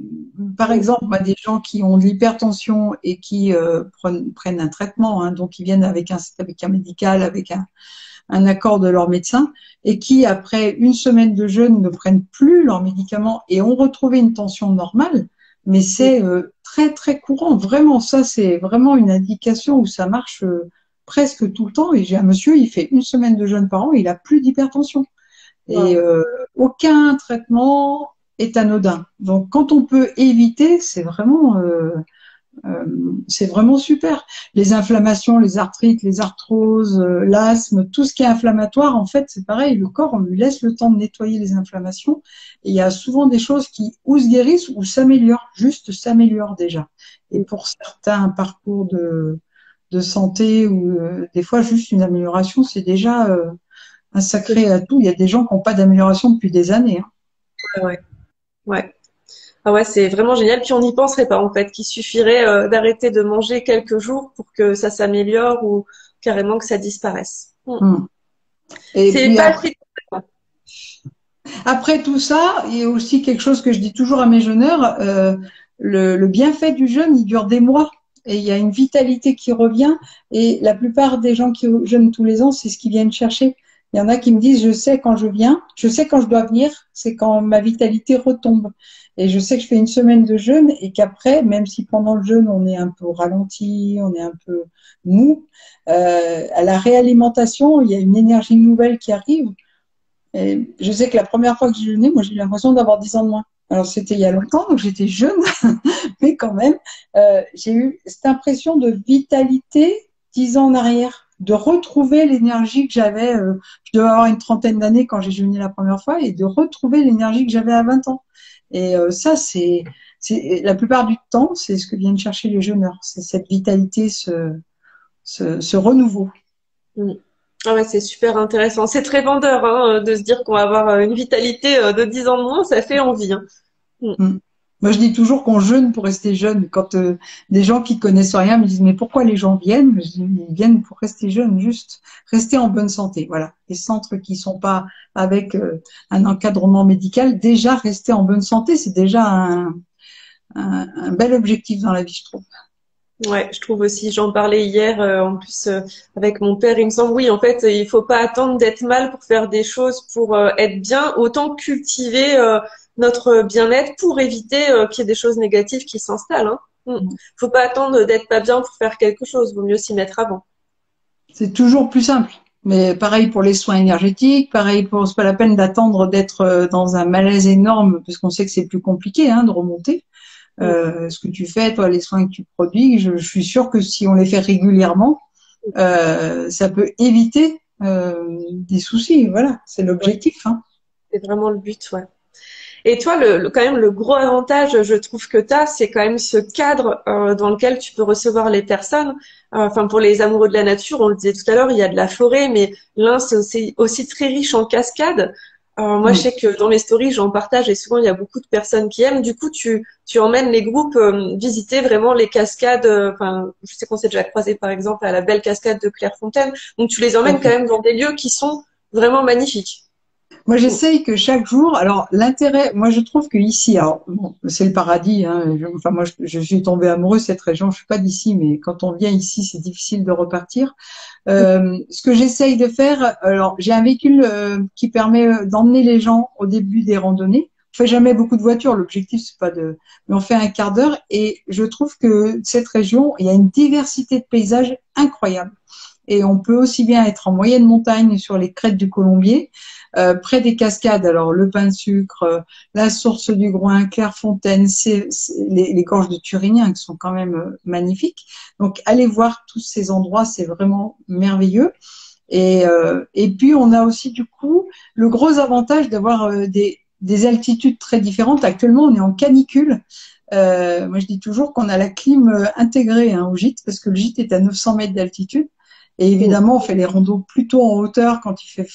par exemple, bah, des gens qui ont de l'hypertension et qui prennent un traitement, hein, donc ils viennent avec un médical, avec un accord de leur médecin, et qui après une semaine de jeûne ne prennent plus leurs médicaments et ont retrouvé une tension normale. Mais c'est très très courant. Vraiment, ça c'est vraiment une indication où ça marche. Presque tout le temps. Et j'ai un monsieur, il fait une semaine de jeûne par an, il a plus d'hypertension. Et Wow. aucun traitement est anodin. Donc, quand on peut éviter, c'est vraiment super. Les inflammations, les arthrites, les arthroses, l'asthme, tout ce qui est inflammatoire, en fait, c'est pareil. Le corps, on lui laisse le temps de nettoyer les inflammations. Et il y a souvent des choses qui ou se guérissent ou s'améliorent, juste s'améliorent déjà. Et pour certains parcours de santé ou des fois juste une amélioration, c'est déjà un sacré atout. Il y a des gens qui n'ont pas d'amélioration depuis des années. Hein. Ouais, ouais. Ah ouais, c'est vraiment génial. Puis on n'y penserait pas en fait, qu'il suffirait d'arrêter de manger quelques jours pour que ça s'améliore ou carrément que ça disparaisse. Et C'est puis pas assez. après tout ça, il y a aussi quelque chose que je dis toujours à mes jeûneurs, le bienfait du jeûne, il dure des mois. Et il y a une vitalité qui revient. Et la plupart des gens qui jeûnent tous les ans, c'est ce qu'ils viennent chercher. Il y en a qui me disent, je sais quand je viens, je sais quand je dois venir, c'est quand ma vitalité retombe. Et je sais que je fais une semaine de jeûne et qu'après, même si pendant le jeûne, on est un peu ralenti, on est un peu mou, à la réalimentation, il y a une énergie nouvelle qui arrive. Et je sais que la première fois que j'ai jeûné, moi, j'ai eu l'impression d'avoir 10 ans de moins. Alors, c'était il y a longtemps, donc j'étais jeune, mais quand même, j'ai eu cette impression de vitalité 10 ans en arrière, de retrouver l'énergie que j'avais. Je devais avoir une trentaine d'années quand j'ai jeûné la première fois, et de retrouver l'énergie que j'avais à 20 ans. Et ça, c'est la plupart du temps, c'est ce que viennent chercher les jeûneurs, c'est cette vitalité, ce renouveau. Mm. Ah ouais, c'est super intéressant. C'est très vendeur hein, de se dire qu'on va avoir une vitalité de 10 ans de moins, ça fait envie. Hein. Mm. Moi, je dis toujours qu'on jeûne pour rester jeune. Quand des gens qui connaissent rien me disent, mais pourquoi les gens viennent? Je dis, ils viennent pour rester jeunes, juste rester en bonne santé. Voilà. Les centres qui sont pas avec un encadrement médical, déjà rester en bonne santé, c'est déjà un bel objectif dans la vie, je trouve. Ouais, je trouve aussi, j'en parlais hier en plus avec mon père, il me semble, oui, en fait, il faut pas attendre d'être mal pour faire des choses, pour être bien, autant cultiver notre bien-être pour éviter qu'il y ait des choses négatives qui s'installent. Hein. Faut pas attendre d'être pas bien pour faire quelque chose, vaut mieux s'y mettre avant. C'est toujours plus simple. Mais pareil pour les soins énergétiques, pareil pour, c'est pas la peine d'attendre d'être dans un malaise énorme, parce qu'on sait que c'est plus compliqué, hein, de remonter. Ce que tu fais, toi, les soins que tu produis, je suis sûre que si on les fait régulièrement, ça peut éviter des soucis. Voilà, c'est l'objectif. Hein. C'est vraiment le but, ouais. Et toi, quand même, le gros avantage, je trouve que tu as, c'est quand même ce cadre dans lequel tu peux recevoir les personnes. Enfin, pour les amoureux de la nature, on le disait tout à l'heure, il y a de la forêt, mais l'un, c'est aussi très riche en cascades. Moi, je sais que dans mes stories, j'en partage et souvent, il y a beaucoup de personnes qui aiment. Du coup, tu emmènes les groupes visiter vraiment les cascades. Enfin, je sais qu'on s'est déjà croisé, par exemple, à la belle cascade de Clairefontaine. Donc, tu les emmènes quand même dans des lieux qui sont vraiment magnifiques. Moi, j'essaye que chaque jour. Alors, l'intérêt, moi, je trouve que ici, alors, bon, c'est le paradis. Hein, enfin, moi, je suis tombée amoureuse de cette région. Je suis pas d'ici, mais quand on vient ici, c'est difficile de repartir. Ce que j'essaye de faire, alors, j'ai un véhicule qui permet d'emmener les gens au début des randonnées. On fait jamais beaucoup de voitures. L'objectif, c'est pas de, mais on fait un quart d'heure. Et je trouve que cette région, il y a une diversité de paysages incroyable. Et on peut aussi bien être en moyenne montagne sur les crêtes du Colombier, près des cascades, alors le pain de sucre, la source du Groin, Clairefontaine, les gorges de Thurinien qui sont quand même magnifiques. Donc allez voir tous ces endroits, c'est vraiment merveilleux. Et puis on a aussi du coup le gros avantage d'avoir des altitudes très différentes. Actuellement, on est en canicule. Moi, je dis toujours qu'on a la clim intégrée hein, au gîte parce que le gîte est à 900 mètres d'altitude. Et évidemment, on fait les randos plutôt en hauteur quand il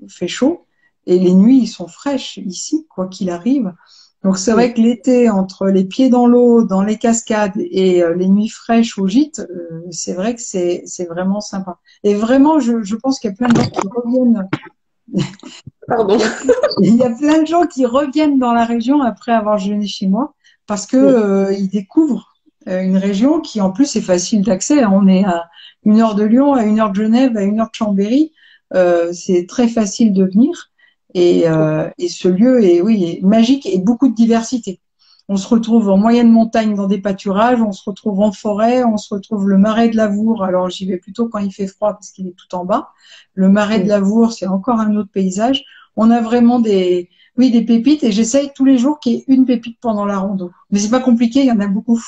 fait chaud. Et les nuits, ils sont fraîches ici, quoi qu'il arrive. Donc, c'est vrai que l'été, entre les pieds dans l'eau, dans les cascades et les nuits fraîches au gîte, c'est vrai que c'est vraiment sympa. Et vraiment, je pense qu'il y a plein de gens qui reviennent. Pardon. Il y a plein de gens qui reviennent dans la région après avoir jeûné chez moi parce que ils découvrent une région qui, en plus, est facile d'accès. On est à 1 heure de Lyon, à 1 heure de Genève, à 1 heure de Chambéry. C'est très facile de venir. Et ce lieu est, oui, est magique et beaucoup de diversité. On se retrouve en moyenne montagne dans des pâturages, on se retrouve en forêt, on se retrouve le marais de Lavour. Alors j'y vais plutôt quand il fait froid parce qu'il est tout en bas. Le marais de Lavour, c'est encore un autre paysage. On a vraiment des pépites et j'essaye tous les jours qu'il y ait une pépite pendant la rando. Mais c'est pas compliqué, il y en a beaucoup.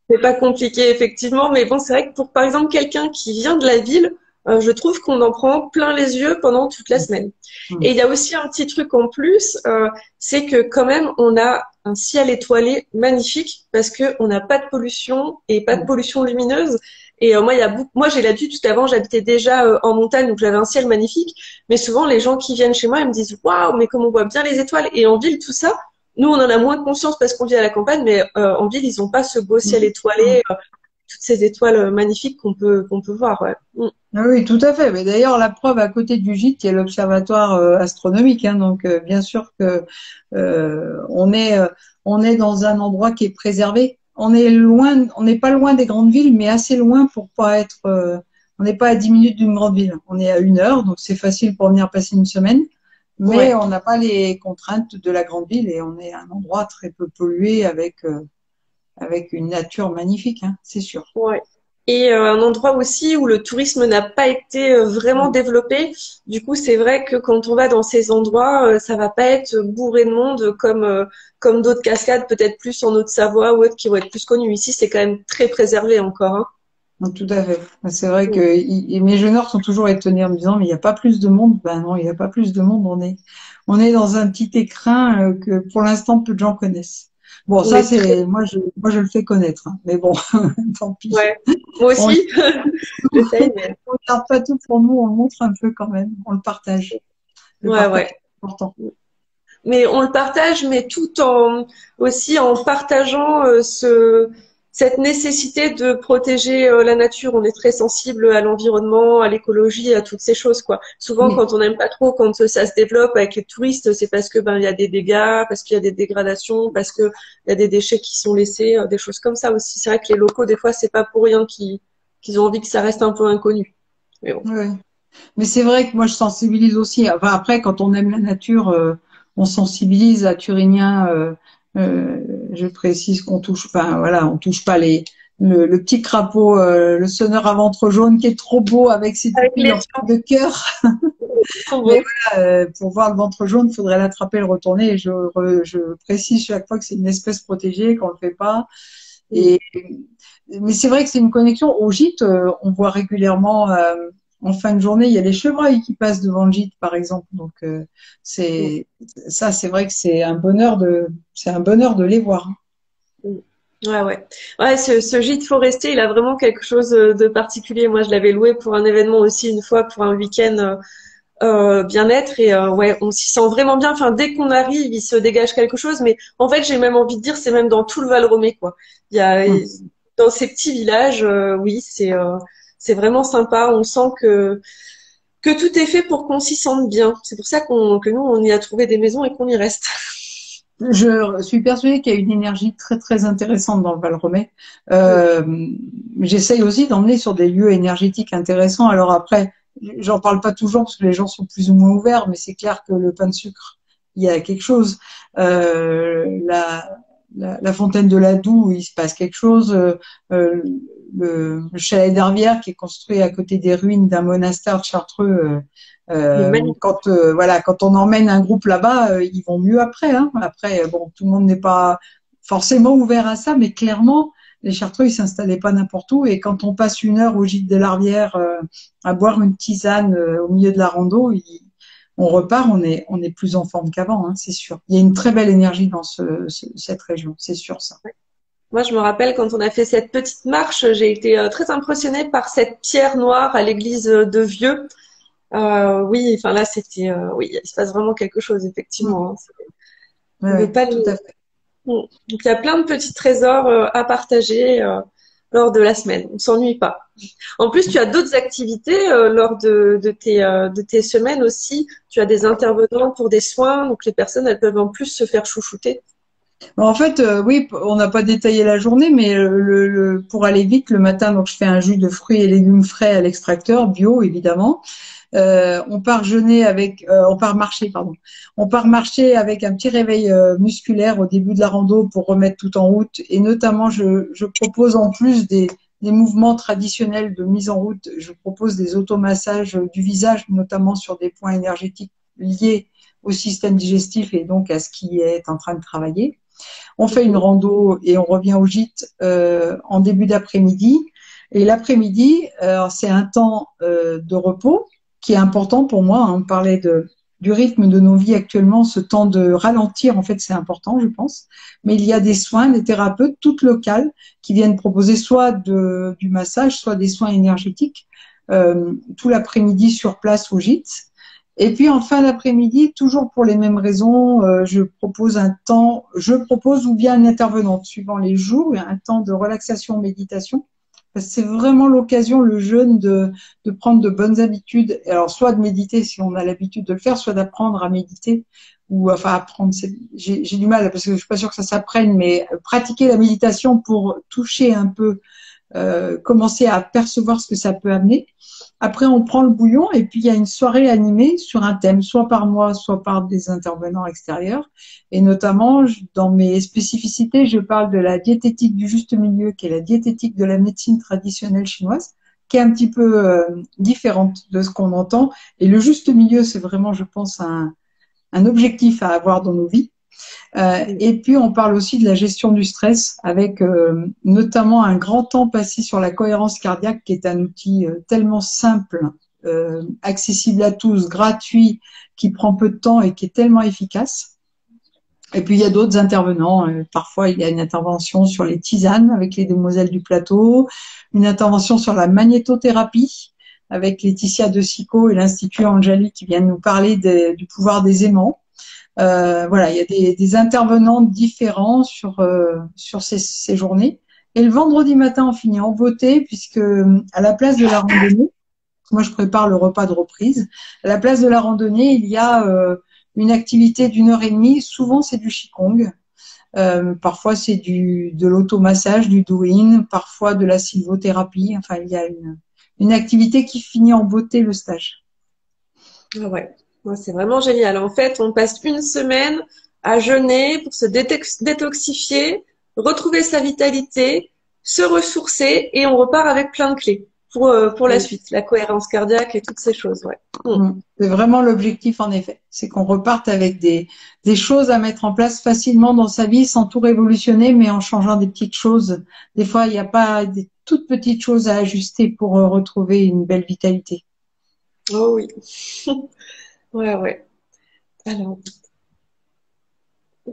C'est pas compliqué, effectivement, mais bon, c'est vrai que pour, par exemple, quelqu'un qui vient de la ville, je trouve qu'on en prend plein les yeux pendant toute la semaine. Et il y a aussi un petit truc en plus, c'est que quand même, on a un ciel étoilé magnifique parce que on n'a pas de pollution et pas de pollution lumineuse. Et moi, j'ai l'habitude, tout avant, j'habitais déjà en montagne, donc j'avais un ciel magnifique. Mais souvent, les gens qui viennent chez moi, ils me disent, waouh, mais comme on voit bien les étoiles. Et en ville, tout ça, nous, on en a moins conscience parce qu'on vit à la campagne, mais en ville, ils n'ont pas ce beau ciel étoilé, toutes ces étoiles magnifiques qu'on peut voir. Ouais. Oui, tout à fait. Mais d'ailleurs, la preuve, à côté du gîte, il y a l'observatoire astronomique. Hein, donc, bien sûr que on est dans un endroit qui est préservé. On est loin, on n'est pas loin des grandes villes, mais assez loin pour pas être. On n'est pas à 10 minutes d'une grande ville. On est à 1 heure, donc c'est facile pour venir passer une semaine. Mais on n'a pas les contraintes de la grande ville et on est à un endroit très peu pollué avec une nature magnifique, hein, c'est sûr. Ouais. Et un endroit aussi où le tourisme n'a pas été vraiment développé. Du coup, c'est vrai que quand on va dans ces endroits, ça va pas être bourré de monde comme d'autres cascades, peut-être plus en Haute-Savoie ou autres qui vont être plus connues. Ici, c'est quand même très préservé encore. Hein. Donc, tout à fait. C'est vrai que mes jeûneurs sont toujours étonnés en me disant, mais il n'y a pas plus de monde. Ben non, il n'y a pas plus de monde. On est dans un petit écrin que pour l'instant peu de gens connaissent. Bon, ça c'est moi je le fais connaître, hein. Mais bon, tant pis. Ouais. Moi aussi, j'essaye. Mais... On ne garde pas tout pour nous, on le montre un peu quand même, on le partage. Le partage est important. mais on le partage, mais tout en aussi en partageant cette nécessité de protéger la nature. On est très sensible à l'environnement, à l'écologie, à toutes ces choses, quoi. Souvent, Oui, quand on n'aime pas trop, quand ça se développe avec les touristes, c'est parce que il y a des dégâts, parce qu'il y a des dégradations, parce que il y a des déchets qui sont laissés, des choses comme ça aussi. C'est vrai que les locaux, des fois, c'est pas pour rien qu'ils ont envie que ça reste un peu inconnu. Mais bon. oui. Mais c'est vrai que moi, je sensibilise aussi. Enfin, après, quand on aime la nature, on sensibilise à Thurinien. Je précise qu'on touche, enfin voilà, on touche pas le petit crapaud, le sonneur à ventre jaune qui est trop beau avec ses Avec pupilles les en forme de cœur. Mais sons, voilà, pour voir le ventre jaune, il faudrait l'attraper et le retourner. Et je précise chaque fois que c'est une espèce protégée, qu'on le fait pas. Et, mais c'est vrai que c'est une connexion. Au gîte, on voit régulièrement, en fin de journée, il y a les chevreuils qui passent devant le gîte, par exemple. Donc, c'est ça, c'est vrai que c'est un bonheur de les voir. ouais, ouais. Ouais, ce gîte forestier, il a vraiment quelque chose de particulier. Moi, je l'avais loué pour un événement aussi une fois, pour un week-end bien-être. Et ouais, on s'y sent vraiment bien. Enfin, dès qu'on arrive, il se dégage quelque chose. Mais en fait, j'ai même envie de dire, c'est même dans tout le Val-Romé, quoi. Il y a, Hum. dans ces petits villages, oui, c'est vraiment sympa. On sent que tout est fait pour qu'on s'y sente bien. C'est pour ça que nous, on y a trouvé des maisons et qu'on y reste. Je suis persuadée qu'il y a une énergie très très intéressante dans le Val-Romé. J'essaye aussi d'emmener sur des lieux énergétiques intéressants. Alors après, j'en parle pas toujours parce que les gens sont plus ou moins ouverts, mais c'est clair que le pain de sucre, il y a quelque chose. La fontaine de la Doue, il se passe quelque chose. Le chalet d'Arvière qui est construit à côté des ruines d'un monastère de Chartreux. Il est magnifique. Voilà, quand on emmène un groupe là-bas, ils vont mieux après. Hein. Après, bon, tout le monde n'est pas forcément ouvert à ça, mais clairement, les Chartreux, ils s'installaient pas n'importe où. Et quand on passe une heure au gîte de l'Arvière à boire une tisane au milieu de la rando, on repart, on est plus en forme qu'avant, hein, c'est sûr. Il y a une très belle énergie dans cette région, c'est sûr ça. Moi, je me rappelle quand on a fait cette petite marche, j'ai été très impressionnée par cette pierre noire à l'église de Vieux. Oui, enfin là, c'était, oui, il se passe vraiment quelque chose, Mm. effectivement. Hein. Ouais, On veut ouais, pas tout le... à fait. Donc, il y a plein de petits trésors à partager lors de la semaine. On s'ennuie pas. En plus, tu as d'autres activités lors de tes semaines aussi. Tu as des intervenants pour des soins, donc les personnes, elles peuvent en plus se faire chouchouter. En fait, oui, on n'a pas détaillé la journée, mais pour aller vite, le matin, donc je fais un jus de fruits et légumes frais à l'extracteur, bio évidemment. On part jeûner on part marcher, pardon. On part marcher avec un petit réveil musculaire au début de la rando pour remettre tout en route. Et notamment, je propose en plus des mouvements traditionnels de mise en route, je propose des automassages du visage, notamment sur des points énergétiques liés au système digestif et donc à ce qui est en train de travailler. On fait une Mhm. rando et on revient au gîte en début d'après-midi. Et l'après-midi, c'est un temps de repos qui est important pour moi. Hein. On parlait du rythme de nos vies actuellement, ce temps de ralentir, en fait, c'est important, je pense. Mais il y a des soins, des thérapeutes, toutes locales, qui viennent proposer soit du massage, soit des soins énergétiques, tout l'après-midi sur place au gîte. Et puis en fin d'après-midi, toujours pour les mêmes raisons, je propose ou bien un intervenant, suivant les jours, un temps de relaxation, méditation. C'est vraiment l'occasion, le jeûne, de prendre de bonnes habitudes. Alors, soit de méditer si on a l'habitude de le faire, soit d'apprendre à méditer. Ou enfin, apprendre, j'ai du mal parce que je suis pas sûre que ça s'apprenne, mais pratiquer la méditation pour toucher un peu, commencer à percevoir ce que ça peut amener. Après, on prend le bouillon et puis il y a une soirée animée sur un thème, soit par moi, soit par des intervenants extérieurs. Et notamment, dans mes spécificités, je parle de la diététique du juste milieu, qui est la diététique de la médecine traditionnelle chinoise, qui est un petit peu différente de ce qu'on entend. Et le juste milieu, c'est vraiment, je pense, un objectif à avoir dans nos vies. Et puis, on parle aussi de la gestion du stress avec notamment un grand temps passé sur la cohérence cardiaque, qui est un outil tellement simple, accessible à tous, gratuit, qui prend peu de temps et qui est tellement efficace. Et puis, il y a d'autres intervenants. Parfois, il y a une intervention sur les tisanes avec les demoiselles du plateau, une intervention sur la magnétothérapie avec Laetitia de Sico et l'Institut Angeli qui viennent nous parler du pouvoir des aimants. Voilà, il y a des intervenants différents sur ces journées. Et le vendredi matin, on finit en beauté, puisque à la place de la randonnée, moi je prépare le repas de reprise, à la place de la randonnée, il y a une activité d'1 heure et demie. Souvent, c'est du Qigong. Parfois, c'est de l'automassage, du douyin, parfois de la sylvothérapie. Enfin, il y a une activité qui finit en beauté le stage. Ah ouais, ouais, c'est vraiment génial. En fait, on passe une semaine à jeûner pour se détoxifier, retrouver sa vitalité, se ressourcer et on repart avec plein de clés pour la suite, la cohérence cardiaque et toutes ces choses. Ouais. C'est vraiment l'objectif, en effet. C'est qu'on reparte avec des choses à mettre en place facilement dans sa vie sans tout révolutionner, mais en changeant des petites choses. Des fois, il n'y a pas des toutes petites choses à ajuster pour retrouver une belle vitalité. Oh oui. Ouais, ouais. Alors,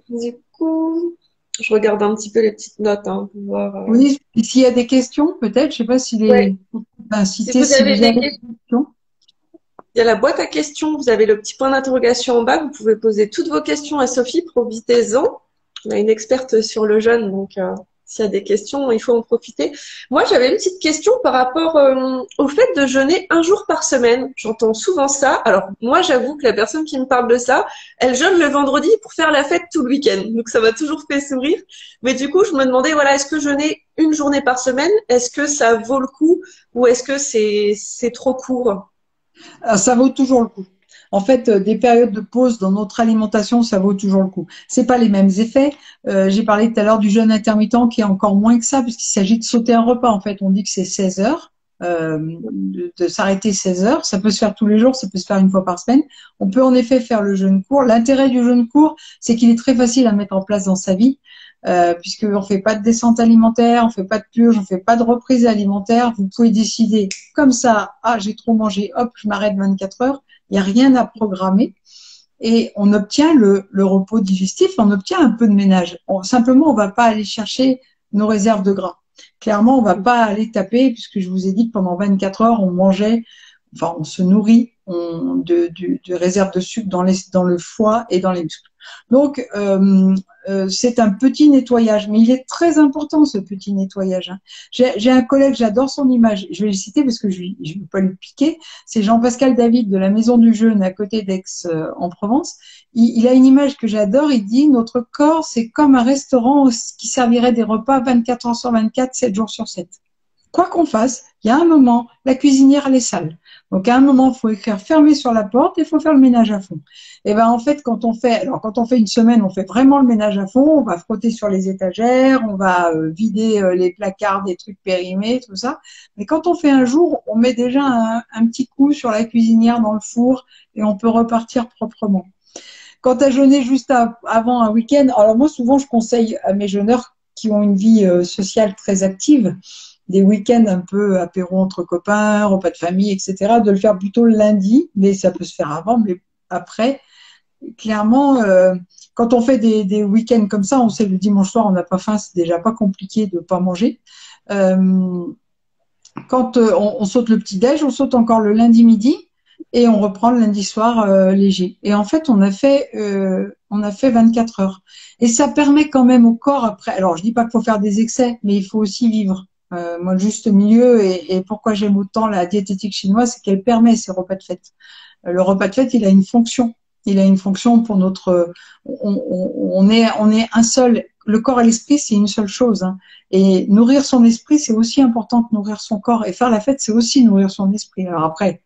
du coup, je regarde un petit peu les petites notes hein, pour voir. Oui, et s'il y a des questions, peut-être, je sais pas si Ouais. Si inciter vous si avez vous des avez questions, des questions. il y a la boîte à questions, vous avez le petit point d'interrogation en bas, vous pouvez poser toutes vos questions à Sophie, profitez-en. On a une experte sur le jeûne, donc s'il y a des questions, il faut en profiter. Moi, j'avais une petite question par rapport au fait de jeûner 1 jour par semaine. J'entends souvent ça. Alors, moi, j'avoue que la personne qui me parle de ça, elle jeûne le vendredi pour faire la fête tout le week-end. Donc, ça m'a toujours fait sourire. Mais du coup, je me demandais, voilà, est-ce que jeûner une journée par semaine, est-ce que ça vaut le coup ou est-ce que c'est trop court? Ah, ça vaut toujours le coup. En fait, des périodes de pause dans notre alimentation, ça vaut toujours le coup. C'est pas les mêmes effets. J'ai parlé tout à l'heure du jeûne intermittent qui est encore moins que ça, puisqu'il s'agit de sauter un repas. En fait, on dit que c'est 16 heures, de s'arrêter 16 heures. Ça peut se faire tous les jours, ça peut se faire une fois par semaine. On peut en effet faire le jeûne court. L'intérêt du jeûne court, c'est qu'il est très facile à mettre en place dans sa vie. Puisqu'on fait pas de descente alimentaire, on fait pas de purge, on fait pas de reprise alimentaire. Vous pouvez décider comme ça, ah, j'ai trop mangé, hop, je m'arrête 24 heures. Il n'y a rien à programmer. Et on obtient le repos digestif, on obtient un peu de ménage. Simplement, on va pas aller chercher nos réserves de gras. Clairement, on va pas aller taper, puisque je vous ai dit que pendant 24 heures, on mangeait, enfin, on se nourrit de réserves de sucre dans le foie et dans les muscles. Donc, c'est un petit nettoyage, mais il est très important ce petit nettoyage. Hein. J'ai un collègue, j'adore son image, je vais le citer parce que je ne veux pas lui piquer, c'est Jean-Pascal David de la Maison du Jeûne à côté d'Aix en Provence. Il a une image que j'adore, il dit notre corps c'est comme un restaurant qui servirait des repas 24 heures sur 24, 7 jours sur 7. Quoi qu'on fasse, il y a un moment, la cuisinière, elle est sale. Donc, à un moment, il faut écrire fermé sur la porte et il faut faire le ménage à fond. Et ben, en fait, quand on fait une semaine, on fait vraiment le ménage à fond. On va frotter sur les étagères, on va vider les placards, des trucs périmés, tout ça. Mais quand on fait un jour, on met déjà un petit coup sur la cuisinière dans le four et on peut repartir proprement. Quant à jeûner juste avant un week-end, alors moi, souvent, je conseille à mes jeûneurs qui ont une vie sociale très active, des week-ends un peu apéro entre copains, repas de famille, etc., de le faire plutôt le lundi, mais ça peut se faire avant, mais après, clairement, quand on fait des week-ends comme ça, on sait le dimanche soir, on n'a pas faim, c'est déjà pas compliqué de pas manger. Quand on saute le petit-déj, on saute encore le lundi midi et on reprend le lundi soir léger. Et en fait, on a fait 24 heures. Et ça permet quand même au corps après. Alors, je dis pas qu'il faut faire des excès, mais il faut aussi vivre. Moi, le juste milieu et pourquoi j'aime autant la diététique chinoise, c'est qu'elle permet ces repas de fête. Le repas de fête, il a une fonction. Il a une fonction pour notre. On est un seul. Le corps et l'esprit, c'est une seule chose. Hein. Et nourrir son esprit, c'est aussi important que nourrir son corps. Et faire la fête, c'est aussi nourrir son esprit. Alors après,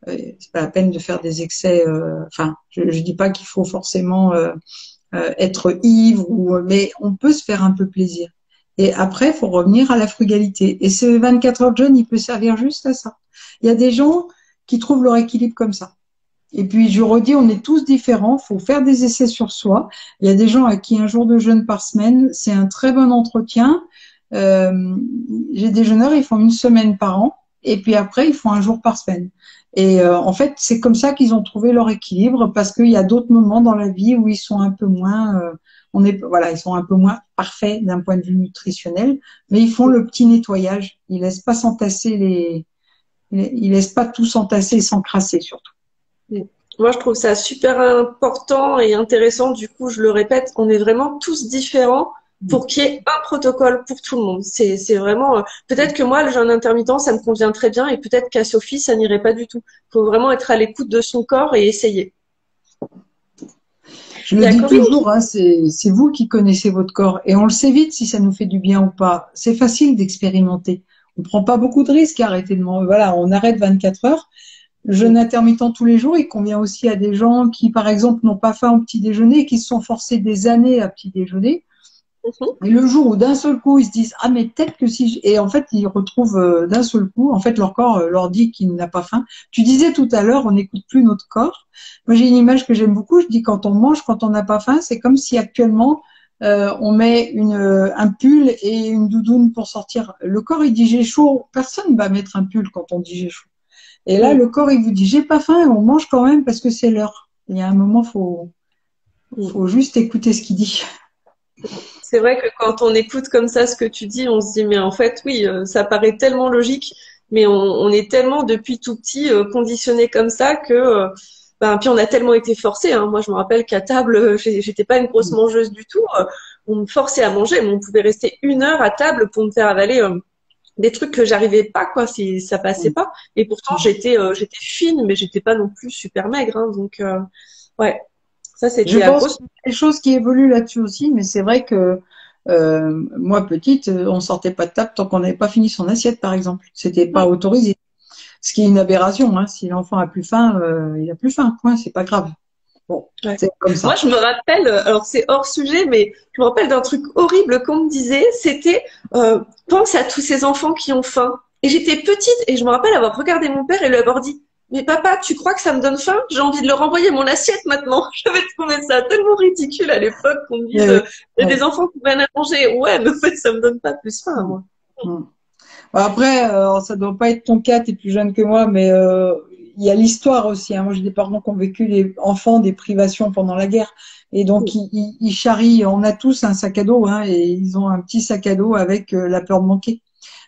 c'est pas la peine de faire des excès. Enfin, je dis pas qu'il faut forcément être ivre, mais on peut se faire un peu plaisir. Et après, il faut revenir à la frugalité. Et ce 24 heures de jeûne, il peut servir juste à ça. Il y a des gens qui trouvent leur équilibre comme ça. Et puis, je redis, on est tous différents. Il faut faire des essais sur soi. Il y a des gens à qui un jour de jeûne par semaine, c'est un très bon entretien. J'ai des jeûneurs, ils font une semaine par an. Et puis après, ils font un jour par semaine. Et en fait, c'est comme ça qu'ils ont trouvé leur équilibre parce qu'il y a d'autres moments dans la vie où ils sont un peu moins, ils sont un peu moins parfaits d'un point de vue nutritionnel, mais ils font le petit nettoyage. Ils laissent pas s'entasser ils laissent pas tout s'entasser et s'encrasser surtout. Moi, je trouve ça super important et intéressant. Du coup, je le répète, on est vraiment tous différents pour qu'il y ait un protocole pour tout le monde. C'est vraiment, peut-être que moi, le jeûne intermittent, ça me convient très bien et peut-être qu'à Sophie, ça n'irait pas du tout. Il faut vraiment être à l'écoute de son corps et essayer. Je le dis toujours, hein, c'est vous qui connaissez votre corps et on le sait vite si ça nous fait du bien ou pas. C'est facile d'expérimenter. On prend pas beaucoup de risques à arrêter de manger. Voilà, on arrête 24 heures. Le jeûne intermittent tous les jours, il convient aussi à des gens qui, par exemple, n'ont pas faim au petit déjeuner et qui se sont forcés des années à petit déjeuner. Et le jour où d'un seul coup ils se disent ah mais peut-être que si et en fait ils retrouvent d'un seul coup en fait leur corps leur dit qu'il n'a pas faim. Tu disais tout à l'heure on n'écoute plus notre corps. Moi j'ai une image que j'aime beaucoup. Je dis quand on mange quand on n'a pas faim c'est comme si actuellement on met un pull et une doudoune pour sortir. Le corps il dit j'ai chaud. Personne va mettre un pull quand on dit j'ai chaud. Et là le corps il vous dit j'ai pas faim et on mange quand même parce que c'est l'heure. Il y a un moment faut juste écouter ce qu'il dit. C'est vrai que quand on écoute comme ça ce que tu dis, on se dit mais en fait oui, ça paraît tellement logique, mais on est tellement depuis tout petit conditionné comme ça que puis on a tellement été forcé. Hein. Moi je me rappelle qu'à table, j'étais pas une grosse mangeuse du tout. On me forçait à manger, mais on pouvait rester 1 heure à table pour me faire avaler des trucs que j'arrivais pas quoi, si ça passait pas. Et pourtant j'étais fine, mais j'étais pas non plus super maigre. Hein. Donc ouais. Ça, Je pense qu'il y a des choses qui évoluent là-dessus aussi, mais c'est vrai que moi, petite, on sortait pas de table tant qu'on n'avait pas fini son assiette, par exemple. C'était pas autorisé. Ce qui est une aberration. Hein. Si l'enfant a plus faim, il a plus faim. Point. C'est pas grave. Bon, c'est comme ça. Moi, je me rappelle, alors c'est hors sujet, mais je me rappelle d'un truc horrible qu'on me disait. C'était pense à tous ces enfants qui ont faim. Et j'étais petite et je me rappelle avoir regardé mon père et lui avoir dit mais papa, tu crois que ça me donne faim? J'ai envie de leur renvoyer mon assiette maintenant. J'avais trouvé ça tellement ridicule à l'époque qu'on me dise il y a des enfants qui viennent à manger. Ouais, mais en fait, ça me donne pas plus faim, moi. Bon, après, ça doit pas être ton cas, t'es plus jeune que moi, mais il y a l'histoire aussi. Hein. Moi, j'ai des parents qui ont vécu les enfants des privations pendant la guerre. Et donc, ils charrient. On a tous un sac à dos, hein, et ils ont un petit sac à dos avec la peur de manquer.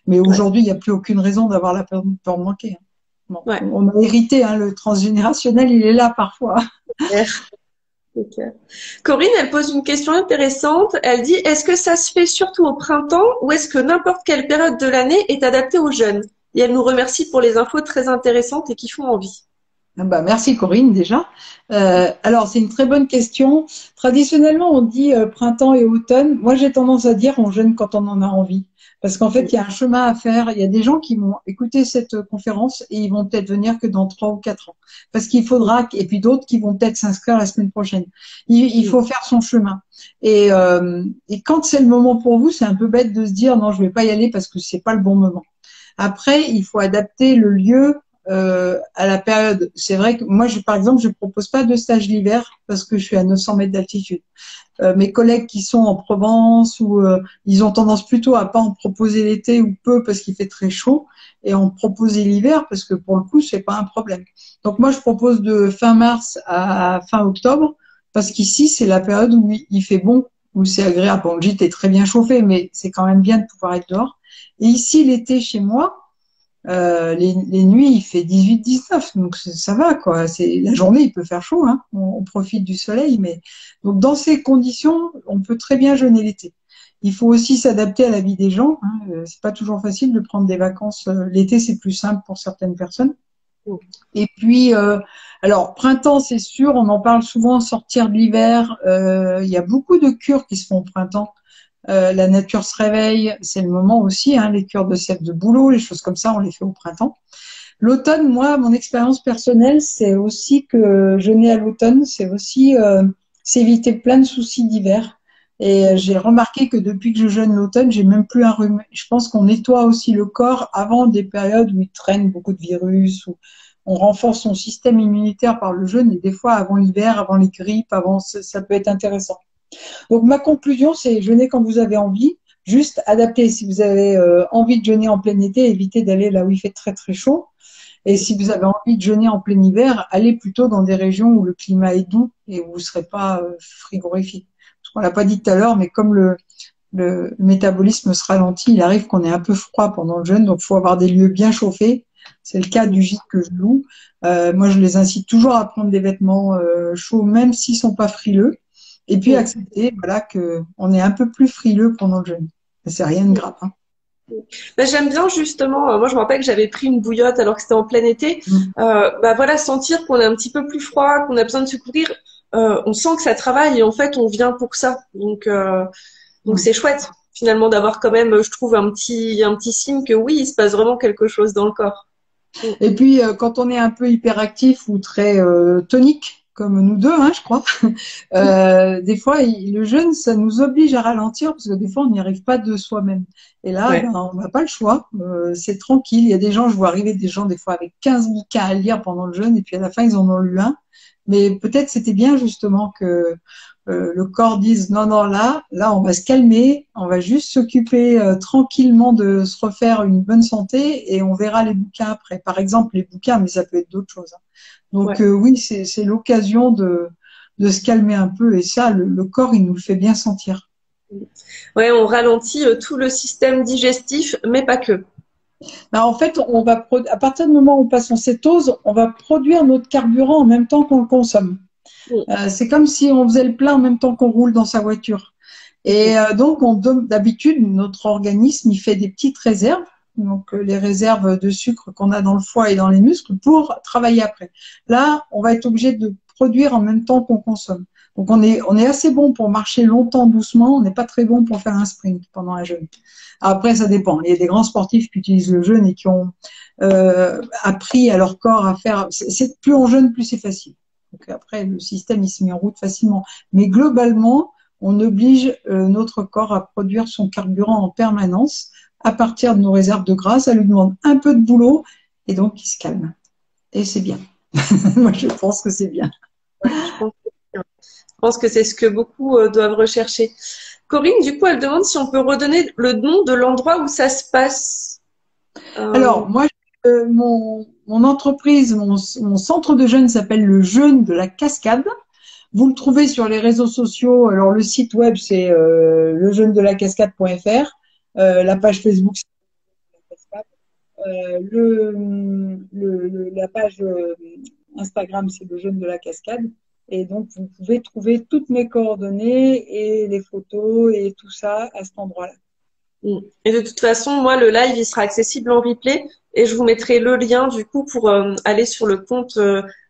Mais aujourd'hui, il n'y a plus aucune raison d'avoir la peur de manquer. Hein. Bon, on a hérité, hein, le transgénérationnel, il est là parfois. Okay. Corinne, elle pose une question intéressante. Elle dit, est-ce que ça se fait surtout au printemps ou est-ce que n'importe quelle période de l'année est adaptée aux jeunes? Et elle nous remercie pour les infos très intéressantes et qui font envie. Bah, merci Corinne déjà. Alors c'est une très bonne question. Traditionnellement on dit printemps et automne. Moi j'ai tendance à dire on jeûne quand on en a envie. Parce qu'en fait il y a un chemin à faire. Il y a des gens qui vont écouter cette conférence et ils vont peut-être venir que dans 3 ou 4 ans. Parce qu'il faudra, et puis d'autres qui vont peut-être s'inscrire la semaine prochaine. Il faut faire son chemin. Et quand c'est le moment pour vous, c'est un peu bête de se dire non je vais pas y aller parce que c'est pas le bon moment. Après il faut adapter le lieu à la période. C'est vrai que moi, par exemple, je propose pas de stage l'hiver parce que je suis à 900 mètres d'altitude. Mes collègues qui sont en Provence ou ils ont tendance plutôt à pas en proposer l'été ou peu parce qu'il fait très chaud et en proposer l'hiver parce que pour le coup, c'est pas un problème. Donc moi, je propose de fin mars à fin octobre parce qu'ici, c'est la période où il fait bon, où c'est agréable. Bon, le gîte est très bien chauffé, mais c'est quand même bien de pouvoir être dehors. Et ici, l'été, chez moi, les nuits, il fait 18-19, donc ça va, quoi. La journée, il peut faire chaud, hein. On profite du soleil, mais donc dans ces conditions, on peut très bien jeûner l'été. Il faut aussi s'adapter à la vie des gens. Hein. C'est pas toujours facile de prendre des vacances. L'été, c'est plus simple pour certaines personnes. Et puis, alors printemps, c'est sûr, on en parle souvent. Sortir de l'hiver, il y a beaucoup de cures qui se font au printemps. La nature se réveille, c'est le moment aussi, hein, les cures de sève de bouleau, les choses comme ça, on les fait au printemps. L'automne, moi, mon expérience personnelle, c'est aussi que jeûner à l'automne, c'est aussi s'éviter plein de soucis d'hiver. Et j'ai remarqué que depuis que je jeûne l'automne, j'ai même plus un rhume. Je pense qu'on nettoie aussi le corps avant des périodes où il traîne beaucoup de virus, où on renforce son système immunitaire par le jeûne, et des fois avant l'hiver, avant les grippes, ça peut être intéressant. Donc ma conclusion, c'est jeûner quand vous avez envie, juste adapter. Si vous avez envie de jeûner en plein été, évitez d'aller là où il fait très très chaud. Et si vous avez envie de jeûner en plein hiver, allez plutôt dans des régions où le climat est doux et où vous ne serez pas frigorifique. Parce qu'on l'a pas dit tout à l'heure, mais comme le métabolisme se ralentit, il arrive qu'on ait un peu froid pendant le jeûne, donc il faut avoir des lieux bien chauffés C'est le cas du gîte que je loue. Moi, je les incite toujours à prendre des vêtements chauds, même s'ils sont pas frileux. Et puis accepter, voilà, que on est un peu plus frileux pendant le jeûne. C'est rien de grave, hein. Ben, j'aime bien justement, moi je me rappelle que j'avais pris une bouillotte alors que c'était en plein été. Bah voilà, sentir qu'on est un petit peu plus froid, qu'on a besoin de se couvrir, on sent que ça travaille et en fait on vient pour ça. Donc c'est chouette finalement d'avoir quand même, je trouve, un petit signe que oui, il se passe vraiment quelque chose dans le corps. Et puis, quand on est un peu hyperactif ou très tonique, comme nous deux, hein, je crois, des fois, le jeûne, ça nous oblige à ralentir parce que des fois, on n'y arrive pas de soi-même. Et là, Ouais. ben, on n'a pas le choix. C'est tranquille. Il y a des gens, je vois arriver des gens des fois avec 15 bouquins à lire pendant le jeûne et puis à la fin, ils en ont lu un. Mais peut-être c'était bien justement que le corps dise non, non, là, on va se calmer, on va juste s'occuper tranquillement de se refaire une bonne santé et on verra les bouquins après. Par exemple, les bouquins, mais ça peut être d'autres choses, hein. Donc Ouais. oui, c'est l'occasion de se calmer un peu et ça, le corps, il nous le fait bien sentir. Ouais, on ralentit tout le système digestif, mais pas que. Ben, en fait, à partir du moment où on passe en cétose, on va produire notre carburant en même temps qu'on le consomme. Mm. C'est comme si on faisait le plein en même temps qu'on roule dans sa voiture. Et donc, d'habitude, notre organisme, il fait des petites réserves, donc les réserves de sucre qu'on a dans le foie et dans les muscles pour travailler après. Là, on va être obligé de produire en même temps qu'on consomme. Donc, on est assez bon pour marcher longtemps, doucement. On n'est pas très bon pour faire un sprint pendant un jeûne. Après, ça dépend. Il y a des grands sportifs qui utilisent le jeûne et qui ont appris à leur corps à faire. Plus on jeûne, plus c'est facile. Donc après, le système, il se met en route facilement. Mais globalement, on oblige notre corps à produire son carburant en permanence à partir de nos réserves de gras. Ça lui demande un peu de boulot et donc il se calme. Et c'est bien. Moi, je pense que c'est bien. Ouais, je pense que c'est ce que beaucoup doivent rechercher. Corinne, du coup, elle demande si on peut redonner le nom de l'endroit où ça se passe. Alors, moi, mon entreprise, mon centre de jeûne s'appelle le Jeûne de la Cascade. Vous le trouvez sur les réseaux sociaux. Alors, le site web, c'est lejeûnedelacascade.fr. La page Facebook, c'est la Cascade. La page Instagram, c'est le Jeûne de la Cascade. Et donc, vous pouvez trouver toutes mes coordonnées et les photos et tout ça à cet endroit-là. Et de toute façon, moi, le live, il sera accessible en replay et je vous mettrai le lien du coup pour aller sur le compte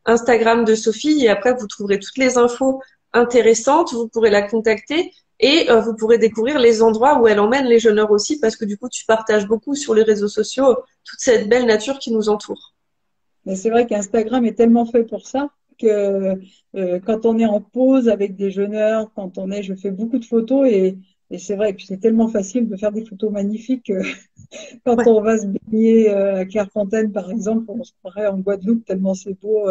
Instagram de Sophie et après vous trouverez toutes les infos intéressantes, vous pourrez la contacter et vous pourrez découvrir les endroits où elle emmène les jeûneurs aussi parce que du coup, tu partages beaucoup sur les réseaux sociaux toute cette belle nature qui nous entoure. Mais c'est vrai qu'Instagram est tellement fait pour ça que quand on est en pause avec des jeûneurs, je fais beaucoup de photos et c'est vrai, et puis c'est tellement facile de faire des photos magnifiques. Quand Ouais. on va se baigner à Clairefontaine, par exemple, on se croirait en Guadeloupe tellement c'est beau,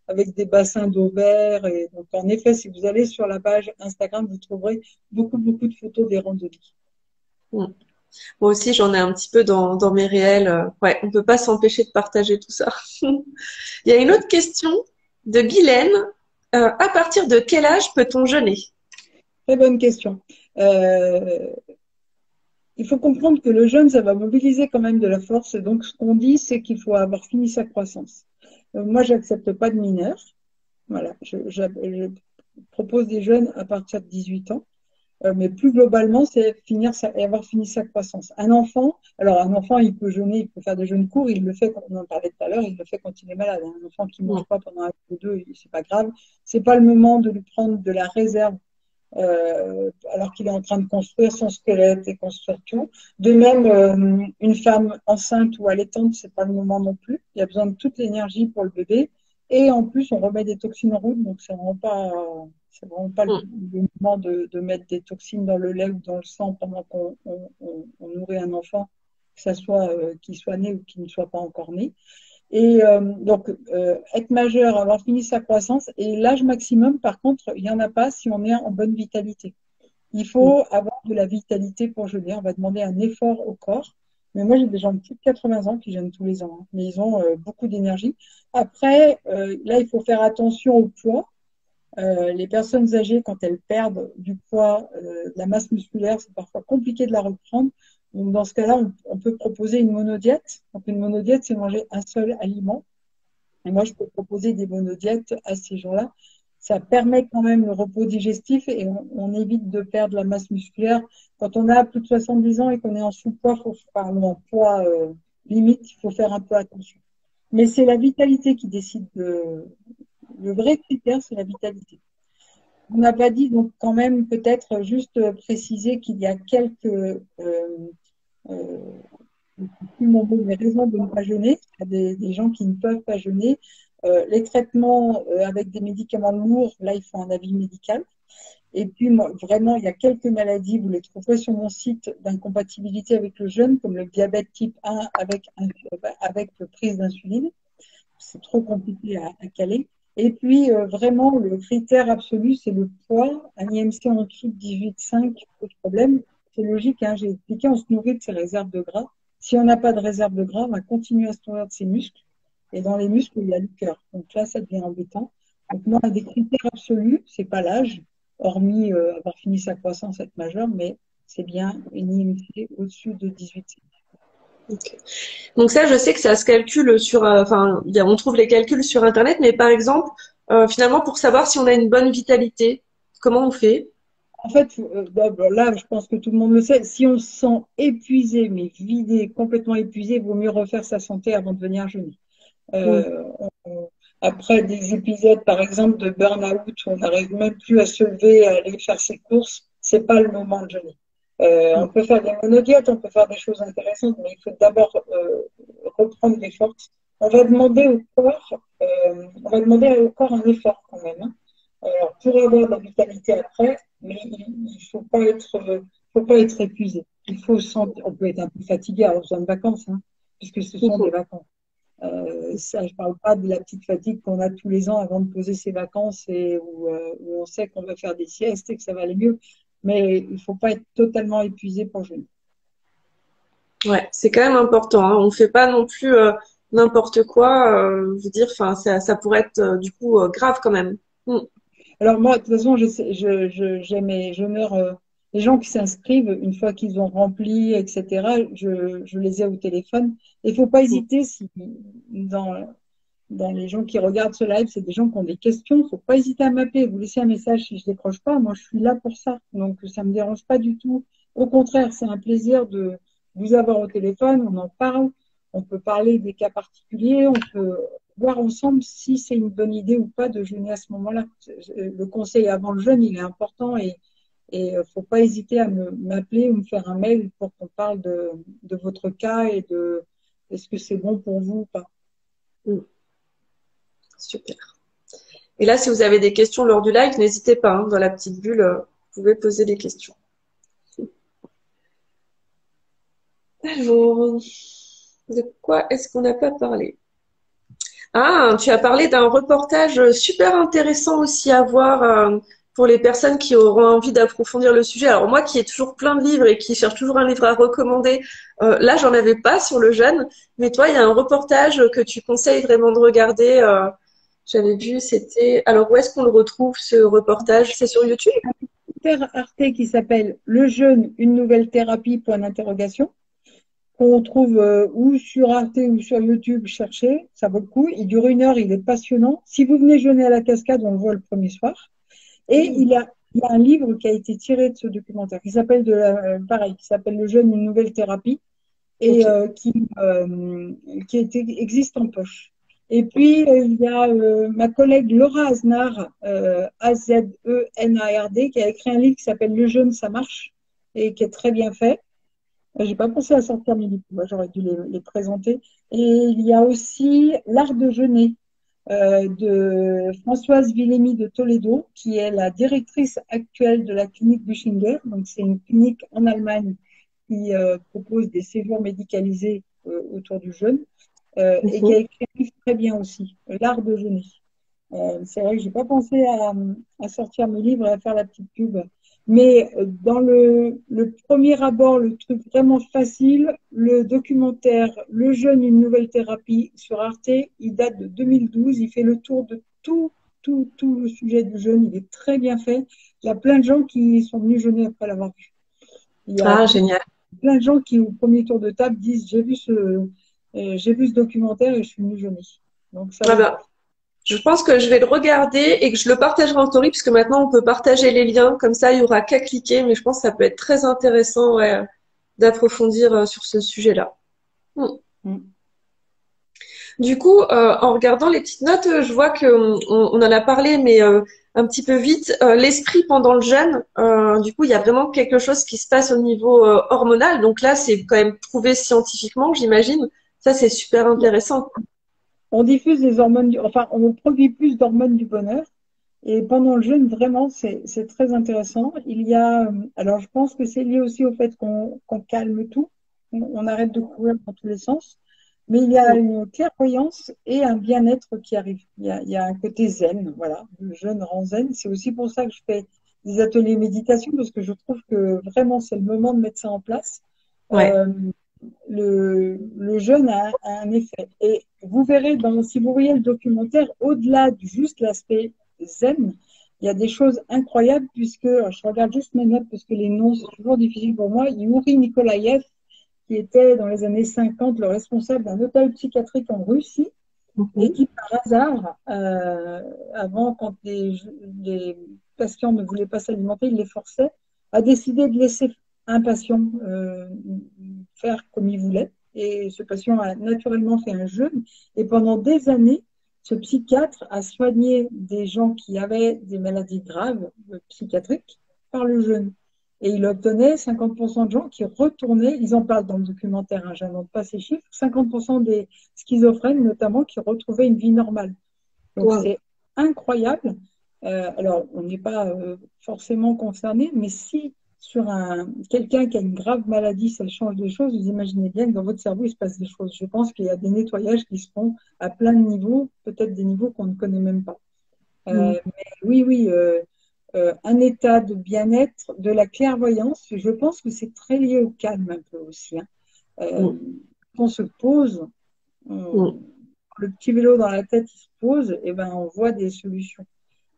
avec des bassins d'eau verts. Et donc, en effet, si vous allez sur la page Instagram, vous trouverez beaucoup, beaucoup de photos des randonnées. Mm. Moi aussi, j'en ai un petit peu dans mes réels. Ouais, on peut pas s'empêcher de partager tout ça. Il y a une autre question de Guylaine. À partir de quel âge peut-on jeûner? Très bonne question. Euh, il faut comprendre que le jeûne, ça va mobiliser quand même de la force. Et donc, ce qu'on dit, c'est qu'il faut avoir fini sa croissance. Moi, j'accepte pas de mineurs. Voilà, je propose des jeûnes à partir de 18 ans. Mais plus globalement, c'est avoir fini sa croissance. Un enfant, il peut jeûner, il peut faire des jeûnes courts, il le fait, on en parlait tout à l'heure, il le fait quand il est malade. Un enfant qui ne mange pas pendant un ou deux, c'est pas grave. C'est pas le moment de lui prendre de la réserve alors qu'il est en train de construire son squelette et construire tout. De même, une femme enceinte ou allaitante, c'est pas le moment non plus. Il y a besoin de toute l'énergie pour le bébé. Et en plus, on remet des toxines en route, donc c'est vraiment pas le moment de mettre des toxines dans le lait ou dans le sang pendant qu'on nourrit un enfant, que ça soit qu'il soit né ou qu'il ne soit pas encore né. Et donc, être majeur, avoir fini sa croissance. Et l'âge maximum, par contre, il n'y en a pas si on est en bonne vitalité. Il faut avoir de la vitalité pour jeûner. On va demander un effort au corps. Mais moi, j'ai des gens de plus de 80 ans qui jeûnent tous les ans, hein. Mais ils ont beaucoup d'énergie. Après, là, il faut faire attention au poids. Les personnes âgées, quand elles perdent du poids, de la masse musculaire, c'est parfois compliqué de la reprendre. Donc, dans ce cas-là, on peut proposer une monodiète. Donc, une monodiète, c'est manger un seul aliment. Et moi, je peux proposer des monodiètes à ces gens-là. Ça permet quand même le repos digestif et on évite de perdre la masse musculaire. Quand on a plus de 70 ans et qu'on est en sous-poids, ou en poids limite, il faut faire un peu attention. Mais c'est la vitalité qui décide le vrai critère, c'est la vitalité. On n'a pas dit, donc quand même peut-être juste préciser qu'il y a quelques euh, les raisons de ne pas jeûner. Il y a des gens qui ne peuvent pas jeûner. Les traitements avec des médicaments lourds, là, il faut un avis médical. Et puis, moi, vraiment, il y a quelques maladies, vous les trouverez sur mon site, d'incompatibilité avec le jeûne, comme le diabète type 1 avec prise d'insuline. C'est trop compliqué à caler. Et puis, vraiment, le critère absolu, c'est le poids. Un IMC en dessous de 18,5, pas de problème. C'est logique, hein, j'ai expliqué, on se nourrit de ses réserves de gras. Si on n'a pas de réserve de gras, on va continuer à se nourrir de ses muscles. Et dans les muscles, il y a le cœur. Donc là, ça devient embêtant. Donc moi, un des critères absolus, c'est pas l'âge, hormis avoir fini sa croissance, être majeur, mais c'est bien une IMC au-dessus de 18,5. Okay. Donc ça, je sais que ça se calcule sur, enfin, on trouve les calculs sur Internet, mais par exemple, finalement, pour savoir si on a une bonne vitalité, comment on fait? En fait, là, je pense que tout le monde le sait, si on se sent épuisé, mais vidé, complètement épuisé, il vaut mieux refaire sa santé avant de venir jeûner. Mm. Euh, Après des épisodes, par exemple, de burn-out, où on n'arrive même plus à se lever, à aller faire ses courses, c'est pas le moment de jeûner. On peut faire des monodiètes, on peut faire des choses intéressantes, mais il faut d'abord reprendre des forces. On va demander au corps, un effort quand même, hein. Alors, pour avoir de la vitalité après, mais il ne faut pas être épuisé. On peut être un peu fatigué à besoin de vacances, hein, puisque ce sont des vacances. Ça, je ne parle pas de la petite fatigue qu'on a tous les ans avant de poser ses vacances et où on sait qu'on va faire des siestes et que ça va aller mieux. Mais il ne faut pas être totalement épuisé pour jeûner. Ouais, c'est quand même important, hein. On fait pas non plus n'importe quoi. Je veux dire, enfin, ça pourrait être du coup grave quand même. Mm. Alors moi, de toute façon, j'ai mes jeûneurs, les gens qui s'inscrivent, une fois qu'ils ont rempli, etc., je les ai au téléphone. Il ne faut pas Mm. hésiter si dans les gens qui regardent ce live, c'est des gens qui ont des questions. Il ne faut pas hésiter à m'appeler, vous laisser un message si je ne décroche pas. Moi, je suis là pour ça. Donc, ça ne me dérange pas du tout. Au contraire, c'est un plaisir de vous avoir au téléphone. On en parle. On peut parler des cas particuliers. On peut voir ensemble si c'est une bonne idée ou pas de jeûner à ce moment-là. Le conseil avant le jeûne, il est important et il ne faut pas hésiter à m'appeler ou me faire un mail pour qu'on parle de votre cas et de est-ce que c'est bon pour vous ou pas. Mm. Super. Et là, si vous avez des questions lors du live, n'hésitez pas, hein, dans la petite bulle, vous pouvez poser des questions. Alors, de quoi est-ce qu'on n'a pas parlé? Ah, tu as parlé d'un reportage super intéressant aussi à voir pour les personnes qui auront envie d'approfondir le sujet. Alors moi qui ai toujours plein de livres et qui cherche toujours un livre à recommander, là j'en avais pas sur le jeûne, mais toi il y a un reportage que tu conseilles vraiment de regarder. J'avais vu, c'était... Alors où est-ce qu'on le retrouve ce reportage? C'est sur YouTube? Super Arte qui s'appelle Le jeûne, une nouvelle thérapie, point d'interrogation, qu'on trouve ou sur Arte ou sur YouTube, cherchez, ça vaut le coup. Il dure 1 heure, il est passionnant. Si vous venez jeûner à la cascade, on le voit le premier soir. Et il y a un livre qui a été tiré de ce documentaire, qui s'appelle pareil, qui s'appelle Le jeûne, une nouvelle thérapie, et existe en poche. Et puis, il y a ma collègue Laura Aznar, Azenard, qui a écrit un livre qui s'appelle Le jeûne, ça marche, et qui est très bien fait. J'ai pas pensé à sortir mes livres, moi j'aurais dû les présenter. Et il y a aussi L'art de jeûner de Françoise Villemi de Toledo, qui est la directrice actuelle de la clinique Buchinger. Donc c'est une clinique en Allemagne qui propose des séjours médicalisés autour du jeûne et qui a écrit un livre très bien aussi, L'art de jeûner. C'est vrai que j'ai pas pensé à sortir mes livres et à faire la petite pub. Mais dans le premier abord, le truc vraiment facile, le documentaire Le jeûne, une nouvelle thérapie sur Arte, il date de 2012. Il fait le tour de tout le sujet du jeûne. Il est très bien fait. Il y a plein de gens qui sont venus jeûner après l'avoir vu. Ah, génial. plein de gens qui, au premier tour de table, disent j'ai vu ce documentaire et je suis venue jeûner. Donc, ça Ah vaut. bah, je pense que je vais le regarder et que je le partagerai en story, puisque maintenant on peut partager les liens, comme ça il y aura qu'à cliquer, mais je pense que ça peut être très intéressant, ouais, d'approfondir sur ce sujet-là. Mm. Mm. Du coup, en regardant les petites notes, je vois qu'on en a parlé, mais un petit peu vite. L'esprit pendant le jeûne, du coup, il y a vraiment quelque chose qui se passe au niveau hormonal. Donc là, c'est quand même prouvé scientifiquement, j'imagine. Ça, c'est super intéressant. On diffuse des hormones, enfin, on produit plus d'hormones du bonheur. Et pendant le jeûne, vraiment, c'est très intéressant. Il y a, alors je pense que c'est lié aussi au fait qu'on calme tout, on arrête de courir dans tous les sens, mais il y a une clairvoyance et un bien-être qui arrive. Il y a un côté zen, voilà. Le jeûne rend zen. C'est aussi pour ça que je fais des ateliers méditation, parce que je trouve que vraiment c'est le moment de mettre ça en place. Ouais. Euh, le jeûne a un effet. Et vous verrez, si vous voyez le documentaire, au-delà de juste l'aspect zen, il y a des choses incroyables puisque, je regarde juste mes notes parce que les noms, c'est toujours difficile pour moi. Yuri Nikolaev, qui était dans les années 50 le responsable d'un hôtel psychiatrique en Russie et Mhm. qui, par hasard, avant, quand les patients ne voulaient pas s'alimenter, il les forçait, a décidé de laisser un patient faire comme il voulait. Et ce patient a naturellement fait un jeûne. Et pendant des années, ce psychiatre a soigné des gens qui avaient des maladies graves psychiatriques par le jeûne. Et il obtenait 50% de gens qui retournaient, ils en parlent dans le documentaire, hein, je n'invente pas ces chiffres, 50% des schizophrènes notamment qui retrouvaient une vie normale. Donc Wow. c'est incroyable. Alors on n'est pas forcément concerné, mais si sur quelqu'un qui a une grave maladie, ça change des choses, vous imaginez bien que dans votre cerveau, il se passe des choses. Je pense qu'il y a des nettoyages qui se font à plein de niveaux, peut-être des niveaux qu'on ne connaît même pas. Mm. Mais oui, oui, un état de bien-être, de la clairvoyance, je pense que c'est très lié au calme un peu aussi, hein. Euh, Mm. on se pose, on- Mm. le petit vélo dans la tête, il se pose, et ben on voit des solutions.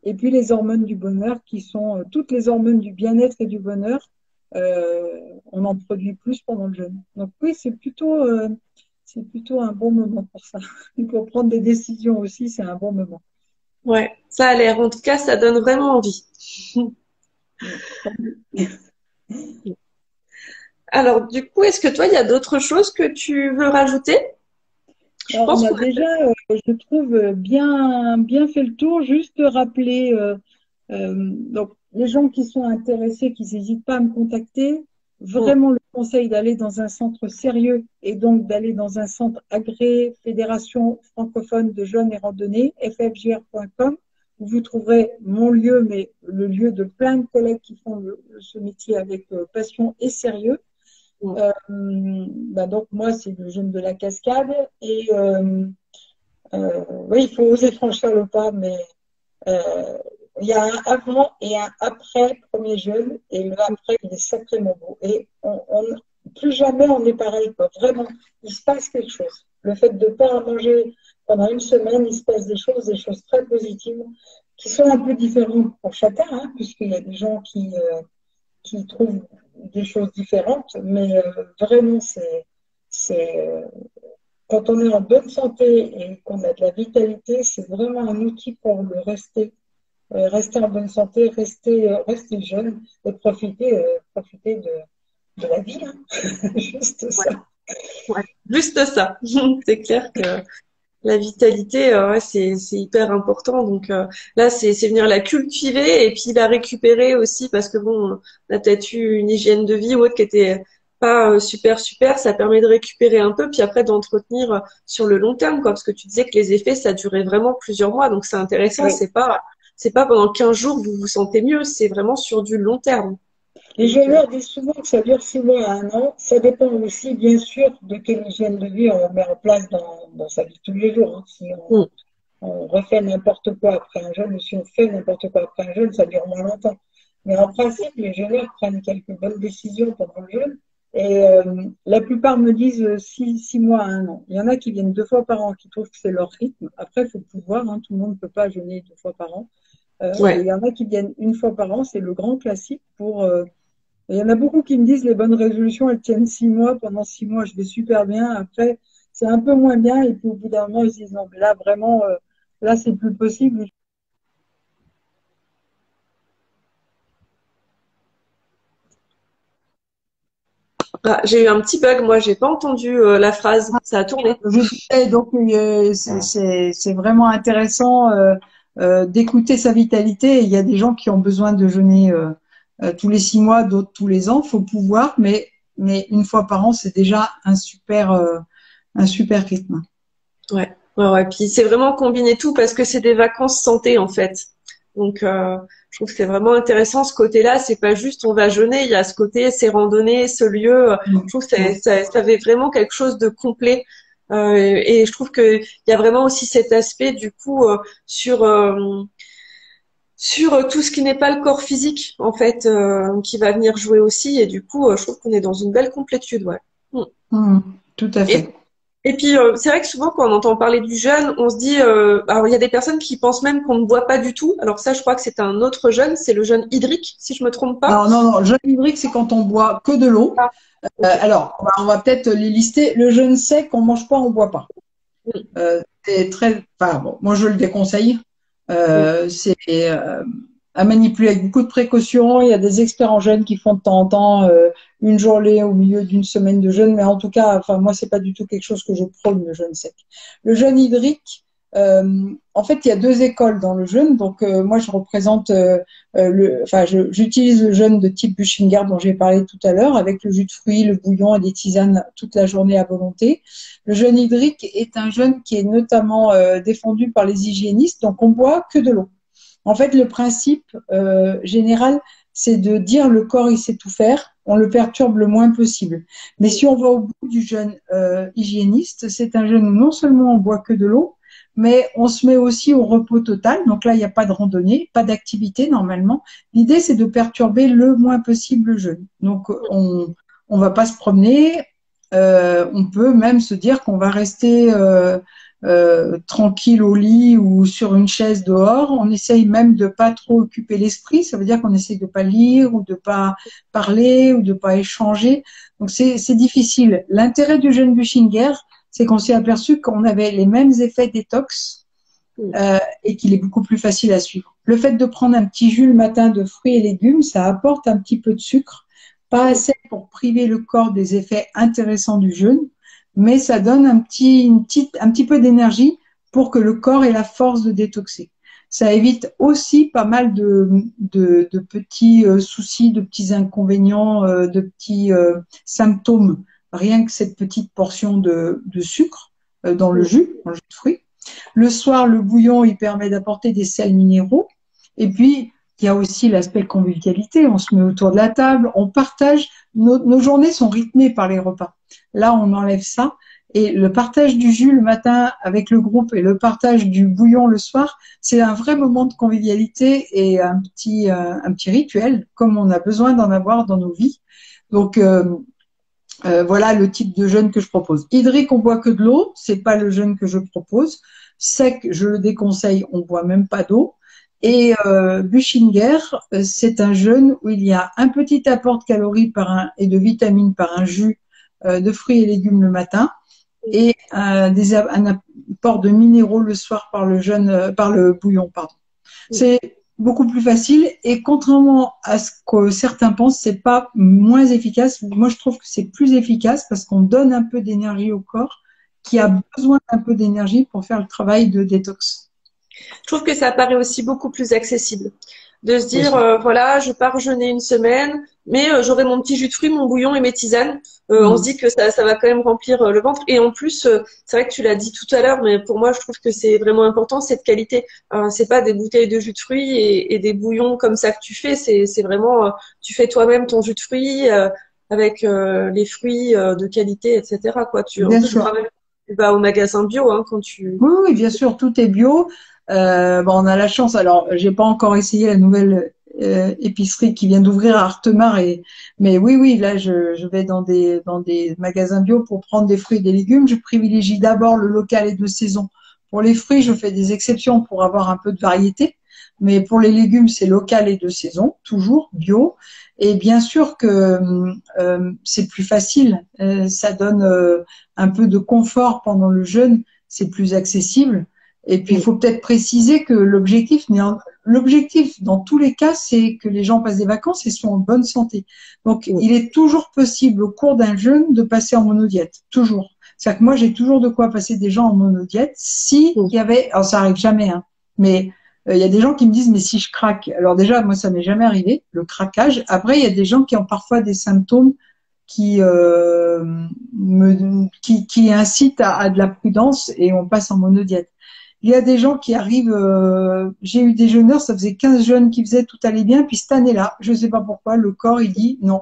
Et puis les hormones du bonheur, qui sont toutes les hormones du bien-être et du bonheur, on en produit plus pendant le jeûne. Donc oui, c'est plutôt un bon moment pour ça. Et pour prendre des décisions aussi, c'est un bon moment. Ouais, ça a l'air. En tout cas, ça donne vraiment envie. Alors, du coup, est-ce que toi, il y a d'autres choses que tu veux rajouter? Je Alors, on pense a qu'on a... déjà, je trouve, bien fait le tour. Juste rappeler, donc, les gens qui sont intéressés, qui n'hésitent pas à me contacter, Mm. vraiment le conseil d'aller dans un centre sérieux et donc d'aller dans un centre agréé, Fédération francophone de jeunes et randonnées, ffjr.com, où vous trouverez mon lieu, mais le lieu de plein de collègues qui font ce métier avec passion et sérieux. Mm. Donc moi, c'est le jeûne de la cascade. Et oui, il faut oser franchir le pas, mais euh, il y a un avant et un après premier jeûne. Et le après, il est sacrément beau. Et plus jamais on est pareil, quoi. Vraiment, il se passe quelque chose. Le fait de ne pas manger pendant une semaine, il se passe des choses très positives qui sont un peu différentes pour chacun, hein, puisqu'il y a des gens qui trouvent des choses différentes, mais vraiment, c'est, quand on est en bonne santé et qu'on a de la vitalité, c'est vraiment un outil pour le rester en bonne santé, rester jeune et profiter de la vie, hein. Juste Ouais, ça. ouais. Juste ça. C'est clair que la vitalité, ouais, c'est hyper important. Donc là, c'est venir la cultiver et puis la récupérer aussi parce que bon, on a peut-être eu une hygiène de vie ou autre qui était pas super super. Ça permet de récupérer un peu puis après d'entretenir sur le long terme, quoi. Parce que tu disais que les effets, ça durait vraiment plusieurs mois. Donc c'est intéressant. Oui. C'est pas pendant 15 jours que vous vous sentez mieux. C'est vraiment sur du long terme. Les Donc jeûneurs disent souvent que ça dure 6 mois à un an. Ça dépend aussi, bien sûr, de quelle hygiène de vie on met en place dans sa vie de tous les jours, hein. Si mm, on refait n'importe quoi après un jeûne, ou si on fait n'importe quoi après un jeûne, ça dure moins longtemps. Mais en principe, les jeûneurs prennent quelques bonnes décisions pendant le jeûne. Et la plupart me disent 6 mois à un an. Il y en a qui viennent 2 fois par an, qui trouvent que c'est leur rythme. Après, il faut pouvoir, hein, tout le monde ne peut pas jeûner 2 fois par an. Et il ouais. y en a qui viennent une fois par an, c'est le grand classique pour Il y en a beaucoup qui me disent les bonnes résolutions, elles tiennent 6 mois. Pendant 6 mois, je vais super bien. Après, c'est un peu moins bien. Et puis au bout d'un moment, ils se disent non, mais là, vraiment, là, c'est plus possible. Ah, j'ai eu un petit bug, moi, j'ai pas entendu la phrase. Ça a tourné. Je disais, donc, c'est vraiment intéressant d'écouter sa vitalité. Il y a des gens qui ont besoin de jeûner tous les 6 mois, d'autres tous les ans. Faut pouvoir, mais une fois par an, c'est déjà un super rythme. Ouais, ouais, ouais. Puis c'est vraiment combiner tout parce que c'est des vacances santé en fait. Donc je trouve que c'est vraiment intéressant ce côté-là. C'est pas juste on va jeûner, il y a ce côté, ces randonnées, ce lieu. Je trouve que ça avait vraiment quelque chose de complet. Et je trouve que il y a vraiment aussi cet aspect du coup sur tout ce qui n'est pas le corps physique en fait qui va venir jouer aussi. Et du coup, je trouve qu'on est dans une belle complétude, ouais. Mm. Mm, tout à Et fait. Et puis, c'est vrai que souvent, quand on entend parler du jeûne, on se dit, alors il y a des personnes qui pensent même qu'on ne boit pas du tout. Alors ça, je crois que c'est un autre jeûne, c'est le jeûne hydrique, si je me trompe pas. Alors, non, non, le jeûne hydrique, c'est quand on boit que de l'eau. Ah, ok. Alors, on va peut-être les lister. Le jeûne sec, on mange pas, on boit pas. Mm, C'est très, enfin, bon, moi je le déconseille. mm. C'est à manipuler avec beaucoup de précautions. Il y a des experts en jeûne qui font de temps en temps une journée au milieu d'une semaine de jeûne, mais en tout cas, enfin moi c'est pas du tout quelque chose que je prône le jeûne sec. Le jeûne hydrique, en fait, il y a deux écoles dans le jeûne. Donc moi je représente enfin j'utilise le jeûne de type Buchinger dont j'ai parlé tout à l'heure, avec le jus de fruits, le bouillon et des tisanes toute la journée à volonté. Le jeûne hydrique est un jeûne qui est notamment défendu par les hygiénistes, donc on boit que de l'eau. En fait, le principe général, c'est de dire le corps, il sait tout faire, on le perturbe le moins possible. Mais si on va au bout du jeûne hygiéniste, c'est un jeûne où non seulement on boit que de l'eau, mais on se met aussi au repos total. Donc là, il n'y a pas de randonnée, pas d'activité normalement. L'idée, c'est de perturber le moins possible le jeûne. Donc on va pas se promener, on peut même se dire qu'on va rester tranquille au lit ou sur une chaise dehors. On essaye même de pas trop occuper l'esprit. Ça veut dire qu'on essaye de pas lire ou de pas parler ou de pas échanger. Donc c'est difficile. L'intérêt du jeûne Buchinger, c'est qu'on s'est aperçu qu'on avait les mêmes effets détox Mm. et qu'il est beaucoup plus facile à suivre. Le fait de prendre un petit jus le matin de fruits et légumes, ça apporte un petit peu de sucre, pas assez pour priver le corps des effets intéressants du jeûne, mais ça donne un petit peu d'énergie pour que le corps ait la force de détoxer. Ça évite aussi pas mal de petits soucis, de petits inconvénients, de petits symptômes, rien que cette petite portion de sucre dans le jus de fruits. Le soir, le bouillon, il permet d'apporter des sels minéraux. Et puis, il y a aussi l'aspect convivialité. On se met autour de la table, on partage. Nos journées sont rythmées par les repas. Là, on enlève ça. Et le partage du jus le matin avec le groupe et le partage du bouillon le soir, c'est un vrai moment de convivialité et un petit rituel, comme on a besoin d'en avoir dans nos vies. Donc, voilà le type de jeûne que je propose. Hydrique, on boit que de l'eau, c'est pas le jeûne que je propose. Sec, je le déconseille, on boit même pas d'eau. Et Buchinger, c'est un jeûne où il y a un petit apport de calories et de vitamines par un jus de fruits et légumes le matin et un apport de minéraux le soir par le bouillon, pardon. C'est beaucoup plus facile et contrairement à ce que certains pensent, c'est pas moins efficace. Moi, je trouve que c'est plus efficace parce qu'on donne un peu d'énergie au corps qui a besoin d'un peu d'énergie pour faire le travail de détox. Je trouve que ça paraît aussi beaucoup plus accessible. De se Bien dire, sûr. voilà, je pars jeûner une semaine, mais j'aurai mon petit jus de fruits, mon bouillon et mes tisanes. On se Mmh. dit que ça va quand même remplir le ventre. Et en plus, c'est vrai que tu l'as dit tout à l'heure, mais pour moi, je trouve que c'est vraiment important, cette qualité. C'est pas des bouteilles de jus de fruits et des bouillons comme ça que tu fais. C'est vraiment, tu fais toi-même ton jus de fruits avec les fruits de qualité, etc. Quoi. En Bien plus, je crois sûr. même que tu vas au magasin bio quand tu. Oui, oui, bien sûr, tout est bio. Bon, on a la chance. Alors, j'ai pas encore essayé la nouvelle épicerie qui vient d'ouvrir à Artemar, mais oui, oui, là, je vais dans des magasins bio pour prendre des fruits et des légumes. Je privilégie d'abord le local et de saison. Pour les fruits, je fais des exceptions pour avoir un peu de variété. Mais pour les légumes, c'est local et de saison, toujours bio. Et bien sûr que c'est plus facile, ça donne un peu de confort pendant le jeûne, c'est plus accessible. Et puis, il faut peut-être préciser que l'objectif dans tous les cas, c'est que les gens passent des vacances et soient en bonne santé. Donc, il est toujours possible au cours d'un jeûne de passer en monodiète, toujours. C'est-à-dire que moi, j'ai toujours de quoi passer des gens en monodiète si il y avait, alors ça arrive jamais, hein, mais il y a des gens qui me disent, mais si je craque, alors déjà, moi, ça m'est jamais arrivé, le craquage. Après, il y a des gens qui ont parfois des symptômes qui qui incitent à de la prudence et on passe en monodiète. Il y a des gens qui arrivent, j'ai eu des jeûneurs, ça faisait 15 jeûnes qui faisaient, tout allait bien, puis cette année-là, je ne sais pas pourquoi, le corps, il dit non.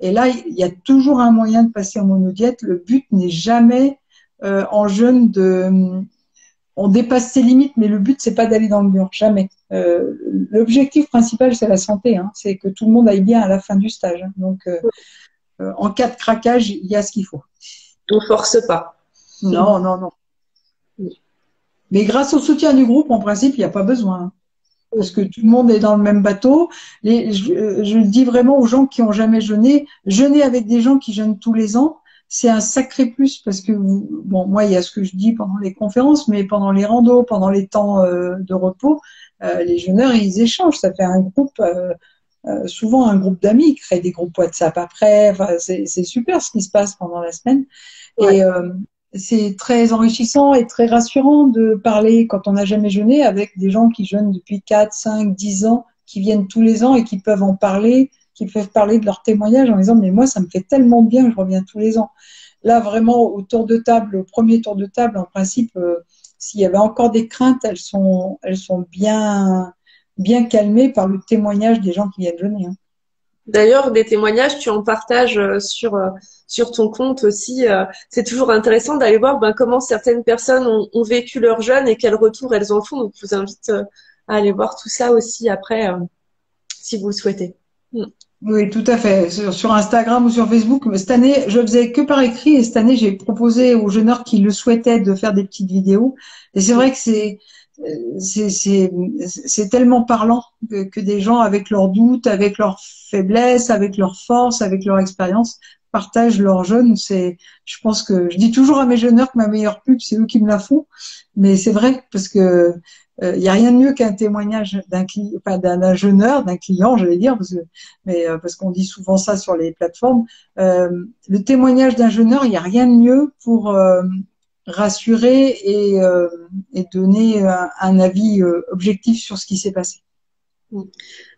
Et là, il y a toujours un moyen de passer en monodiète. Le but n'est jamais en jeûne on dépasse ses limites, mais le but, c'est pas d'aller dans le mur, jamais. L'objectif principal, c'est la santé, hein, c'est que tout le monde aille bien à la fin du stage. Hein. Donc, en cas de craquage, il y a ce qu'il faut. On force pas. Non, non, non. Mais grâce au soutien du groupe, en principe, il n'y a pas besoin. Hein, parce que tout le monde est dans le même bateau. Je le dis vraiment aux gens qui ont jamais jeûné, jeûner avec des gens qui jeûnent tous les ans, c'est un sacré plus parce que bon, moi, il y a ce que je dis pendant les conférences, mais pendant les randos, pendant les temps de repos, les jeûneurs, ils échangent. Ça fait un groupe, souvent un groupe d'amis, ils créent des groupes WhatsApp après. Enfin, c'est super ce qui se passe pendant la semaine. Ouais. Et c'est très enrichissant et très rassurant de parler quand on n'a jamais jeûné avec des gens qui jeûnent depuis 4, 5, 10 ans, qui viennent tous les ans et qui peuvent en parler, qui peuvent parler de leur témoignage en disant mais moi ça me fait tellement bien que je reviens tous les ans. Là vraiment au tour de table, au premier tour de table, en principe, s'il y avait encore des craintes, elles sont bien calmées par le témoignage des gens qui viennent jeûner. Hein. D'ailleurs, des témoignages, tu en partages sur ton compte aussi. C'est toujours intéressant d'aller voir comment certaines personnes ont vécu leur jeûne et quel retour elles en font. Donc, je vous invite à aller voir tout ça aussi après, si vous le souhaitez. Oui, tout à fait. Sur Instagram ou sur Facebook. Mais cette année, je faisais que par écrit et cette année, j'ai proposé aux jeûneurs qui le souhaitaient de faire des petites vidéos. Et c'est vrai que c'est tellement parlant que des gens avec leurs doutes, avec leurs faiblesses, avec leurs forces, avec leur expérience partagent leur jeûne. Je pense que je dis toujours à mes jeûneurs que ma meilleure pub, c'est eux qui me la font. Mais c'est vrai parce que il y a rien de mieux qu'un témoignage d'un jeûneur, d'un client, j'allais dire, parce qu'on dit souvent ça sur les plateformes. Le témoignage d'un jeûneur, il y a rien de mieux pour rassurer et donner un avis objectif sur ce qui s'est passé.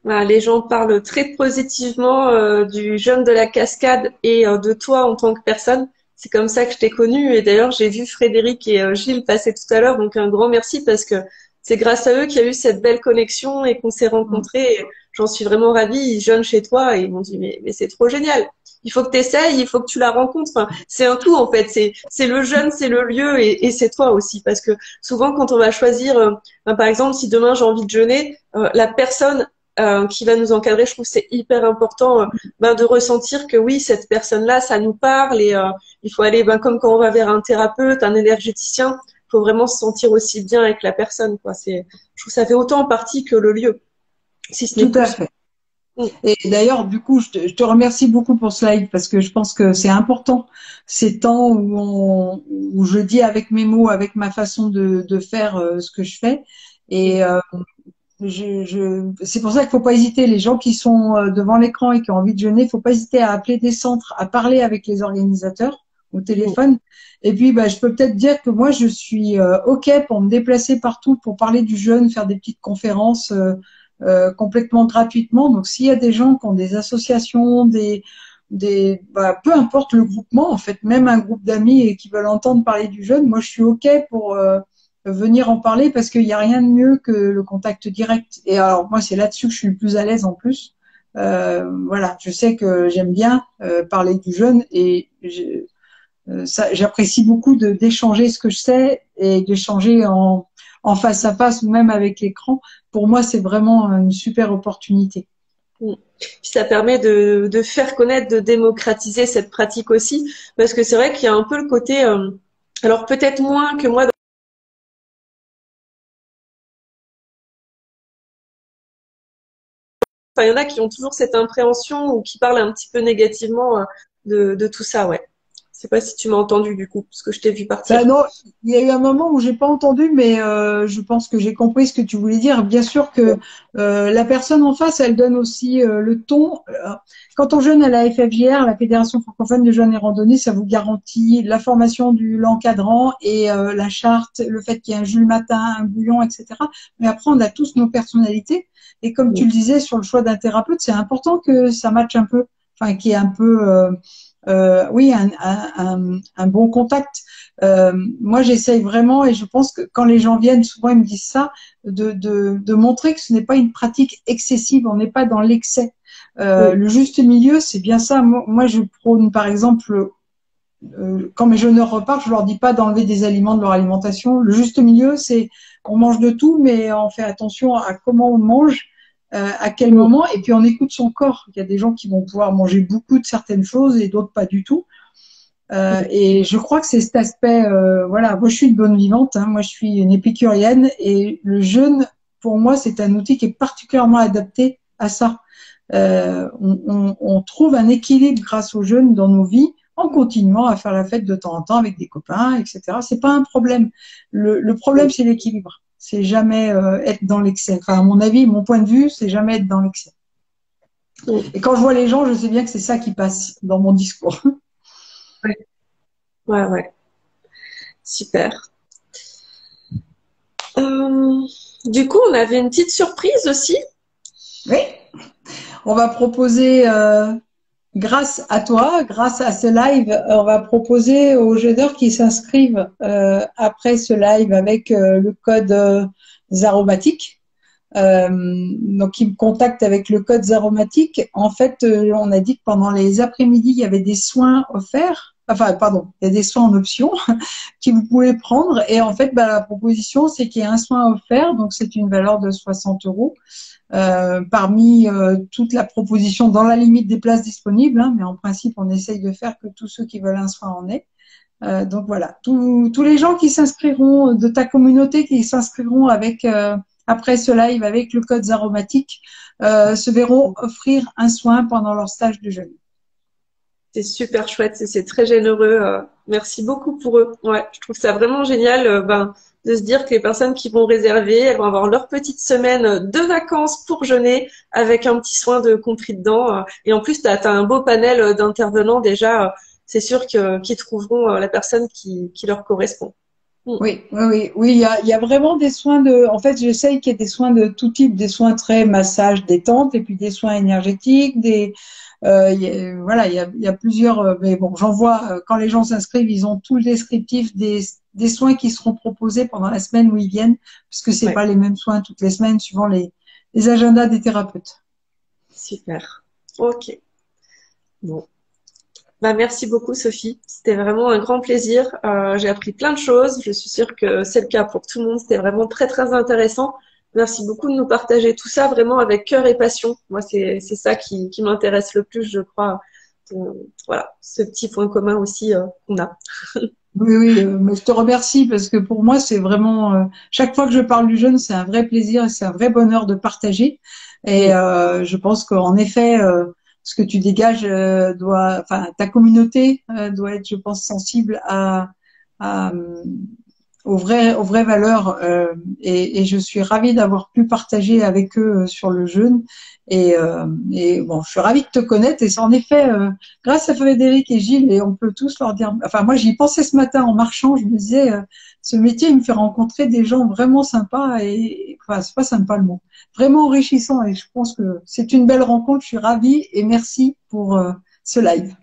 Voilà, les gens parlent très positivement du jeûne de la cascade et de toi en tant que personne. C'est comme ça que je t'ai connue et d'ailleurs j'ai vu Frédéric et Gilles passer tout à l'heure, donc un grand merci parce que c'est grâce à eux qu'il y a eu cette belle connexion et qu'on s'est rencontrés. J'en suis vraiment ravie. Ils jeûnent chez toi et ils m'ont dit mais c'est trop génial. Il faut que tu essayes, il faut que tu la rencontres. Enfin, c'est un tout en fait. C'est le jeûne, c'est le lieu et c'est toi aussi parce que souvent quand on va choisir, par exemple si demain j'ai envie de jeûner, la personne qui va nous encadrer, je trouve que c'est hyper important de ressentir que oui cette personne-là ça nous parle et il faut aller comme quand on va vers un thérapeute, un énergéticien. Faut vraiment se sentir aussi bien avec la personne, quoi. Je trouve que ça fait autant en partie que le lieu. Si ce n'est tout à fait. Et d'ailleurs, du coup, je te remercie beaucoup pour ce live parce que je pense que c'est important ces temps où je dis avec mes mots, avec ma façon de faire ce que je fais. Et c'est pour ça qu'il faut pas hésiter. Les gens qui sont devant l'écran et qui ont envie de jeûner, il faut pas hésiter à appeler des centres, à parler avec les organisateurs au téléphone. Et puis, je peux peut-être dire que moi, je suis OK pour me déplacer partout pour parler du jeûne, faire des petites conférences complètement gratuitement. Donc, s'il y a des gens qui ont des associations, peu importe le groupement, en fait, même un groupe d'amis et qui veulent entendre parler du jeûne, moi, je suis OK pour venir en parler parce qu'il n'y a rien de mieux que le contact direct. Et alors, moi, c'est là-dessus que je suis le plus à l'aise en plus. Voilà, je sais que j'aime bien parler du jeûne et j'apprécie beaucoup d'échanger ce que je sais et d'échanger en face à face ou même avec l'écran. Pour moi, c'est vraiment une super opportunité. Puis ça permet de faire connaître, de démocratiser cette pratique aussi, parce que c'est vrai qu'il y a un peu le côté, alors peut-être moins que moi Enfin, il y en a qui ont toujours cette impréhension ou qui parlent un petit peu négativement de tout ça, ouais. Je sais pas si tu m'as entendu du coup, parce que je t'ai vu partir. Non, il y a eu un moment où j'ai pas entendu, mais je pense que j'ai compris ce que tu voulais dire. Bien sûr que la personne en face, elle donne aussi le ton. Quand on jeûne à la FFJR, la Fédération francophone de jeûne et randonnée, ça vous garantit la formation du l'encadrant et la charte, le fait qu'il y ait un jus le matin, un bouillon, etc. Mais après, on a tous nos personnalités. Et comme tu le disais sur le choix d'un thérapeute, c'est important que ça matche un peu, enfin, qu'il y ait un peu oui, un bon contact. Moi, j'essaye vraiment, et je pense que quand les gens viennent, souvent ils me disent ça, de montrer que ce n'est pas une pratique excessive, on n'est pas dans l'excès. Le juste milieu, c'est bien ça. Moi, je prône, par exemple, quand mes jeûneurs repartent, je leur dis pas d'enlever des aliments de leur alimentation. Le juste milieu, c'est on mange de tout, mais on fait attention à comment on mange, à quel moment, et puis on écoute son corps. Il y a des gens qui vont pouvoir manger beaucoup de certaines choses et d'autres pas du tout. Et je crois que c'est cet aspect, voilà, moi je suis une bonne vivante, hein, moi je suis une épicurienne, et le jeûne, pour moi, c'est un outil qui est particulièrement adapté à ça. On trouve un équilibre grâce au jeûne dans nos vies, en continuant à faire la fête de temps en temps avec des copains, etc. C'est pas un problème. Le problème, c'est l'équilibre. C'est jamais être dans l'excès. Enfin, à mon avis, mon point de vue, c'est jamais être dans l'excès. Et quand je vois les gens, je sais bien que c'est ça qui passe dans mon discours. Ouais, ouais, ouais. Super. Du coup, on avait une petite surprise aussi. Oui. On va proposer, grâce à toi, grâce à ce live, on va proposer aux jeûneurs qui s'inscrivent après ce live avec le code Zaromatique. Donc, ils me contactent avec le code Zaromatique. En fait, on a dit que pendant les après-midi, il y avait des soins offerts. Enfin, pardon, il y a des soins en option que vous pouvez prendre. Et en fait, la proposition, c'est qu'il y a un soin offert. Donc, c'est une valeur de 60 euros. Parmi toute la proposition dans la limite des places disponibles, hein, mais en principe, on essaye de faire que tous ceux qui veulent un soin en aient. Donc voilà, tous les gens qui s'inscriront de ta communauté, qui s'inscriront avec après ce live avec le code Zaromatique, se verront offrir un soin pendant leur stage de jeûne. C'est super chouette, c'est très généreux. Merci beaucoup pour eux. Ouais, je trouve ça vraiment génial. De se dire que les personnes qui vont réserver, elles vont avoir leur petite semaine de vacances pour jeûner avec un petit soin de compris dedans. Et en plus, tu as un beau panel d'intervenants déjà. C'est sûr qu'ils trouveront la personne qui leur correspond. Oui, il y a vraiment des soins de. En fait, j'essaye qu'il y ait des soins de tout type, des soins très massage, détente, et puis des soins énergétiques, voilà, il y a plusieurs. Mais bon, j'en vois quand les gens s'inscrivent, ils ont tout le descriptif des soins qui seront proposés pendant la semaine où ils viennent, puisque c'est pas les mêmes soins toutes les semaines, suivant les agendas des thérapeutes. Super. Ok. Bon. Merci beaucoup, Sophie. C'était vraiment un grand plaisir. J'ai appris plein de choses. Je suis sûre que c'est le cas pour tout le monde. C'était vraiment très, très intéressant. Merci beaucoup de nous partager tout ça vraiment avec cœur et passion. Moi, c'est ça qui m'intéresse le plus, je crois. Voilà, ce petit point commun aussi qu'on a. Oui, mais je te remercie parce que pour moi, c'est vraiment chaque fois que je parle du jeûne, c'est un vrai plaisir et c'est un vrai bonheur de partager. Et je pense qu'en effet, ce que tu dégages enfin, ta communauté doit être, je pense, sensible à, aux vraies valeurs. Et je suis ravie d'avoir pu partager avec eux sur le jeûne. Et bon, je suis ravie de te connaître. Et c'est en effet, grâce à Frédéric et Gilles, et on peut tous leur dire. Enfin, moi, j'y pensais ce matin en marchant. Je me disais, ce métier, il me fait rencontrer des gens vraiment sympas. Et enfin, c'est pas sympa le mot, vraiment enrichissant. Et je pense que c'est une belle rencontre. Je suis ravie et merci pour ce live.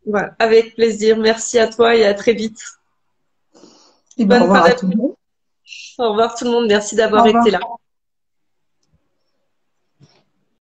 Voilà, avec plaisir. Merci à toi et à très vite. Et ben, au revoir à tout le monde. Au revoir tout le monde. Merci d'avoir été là.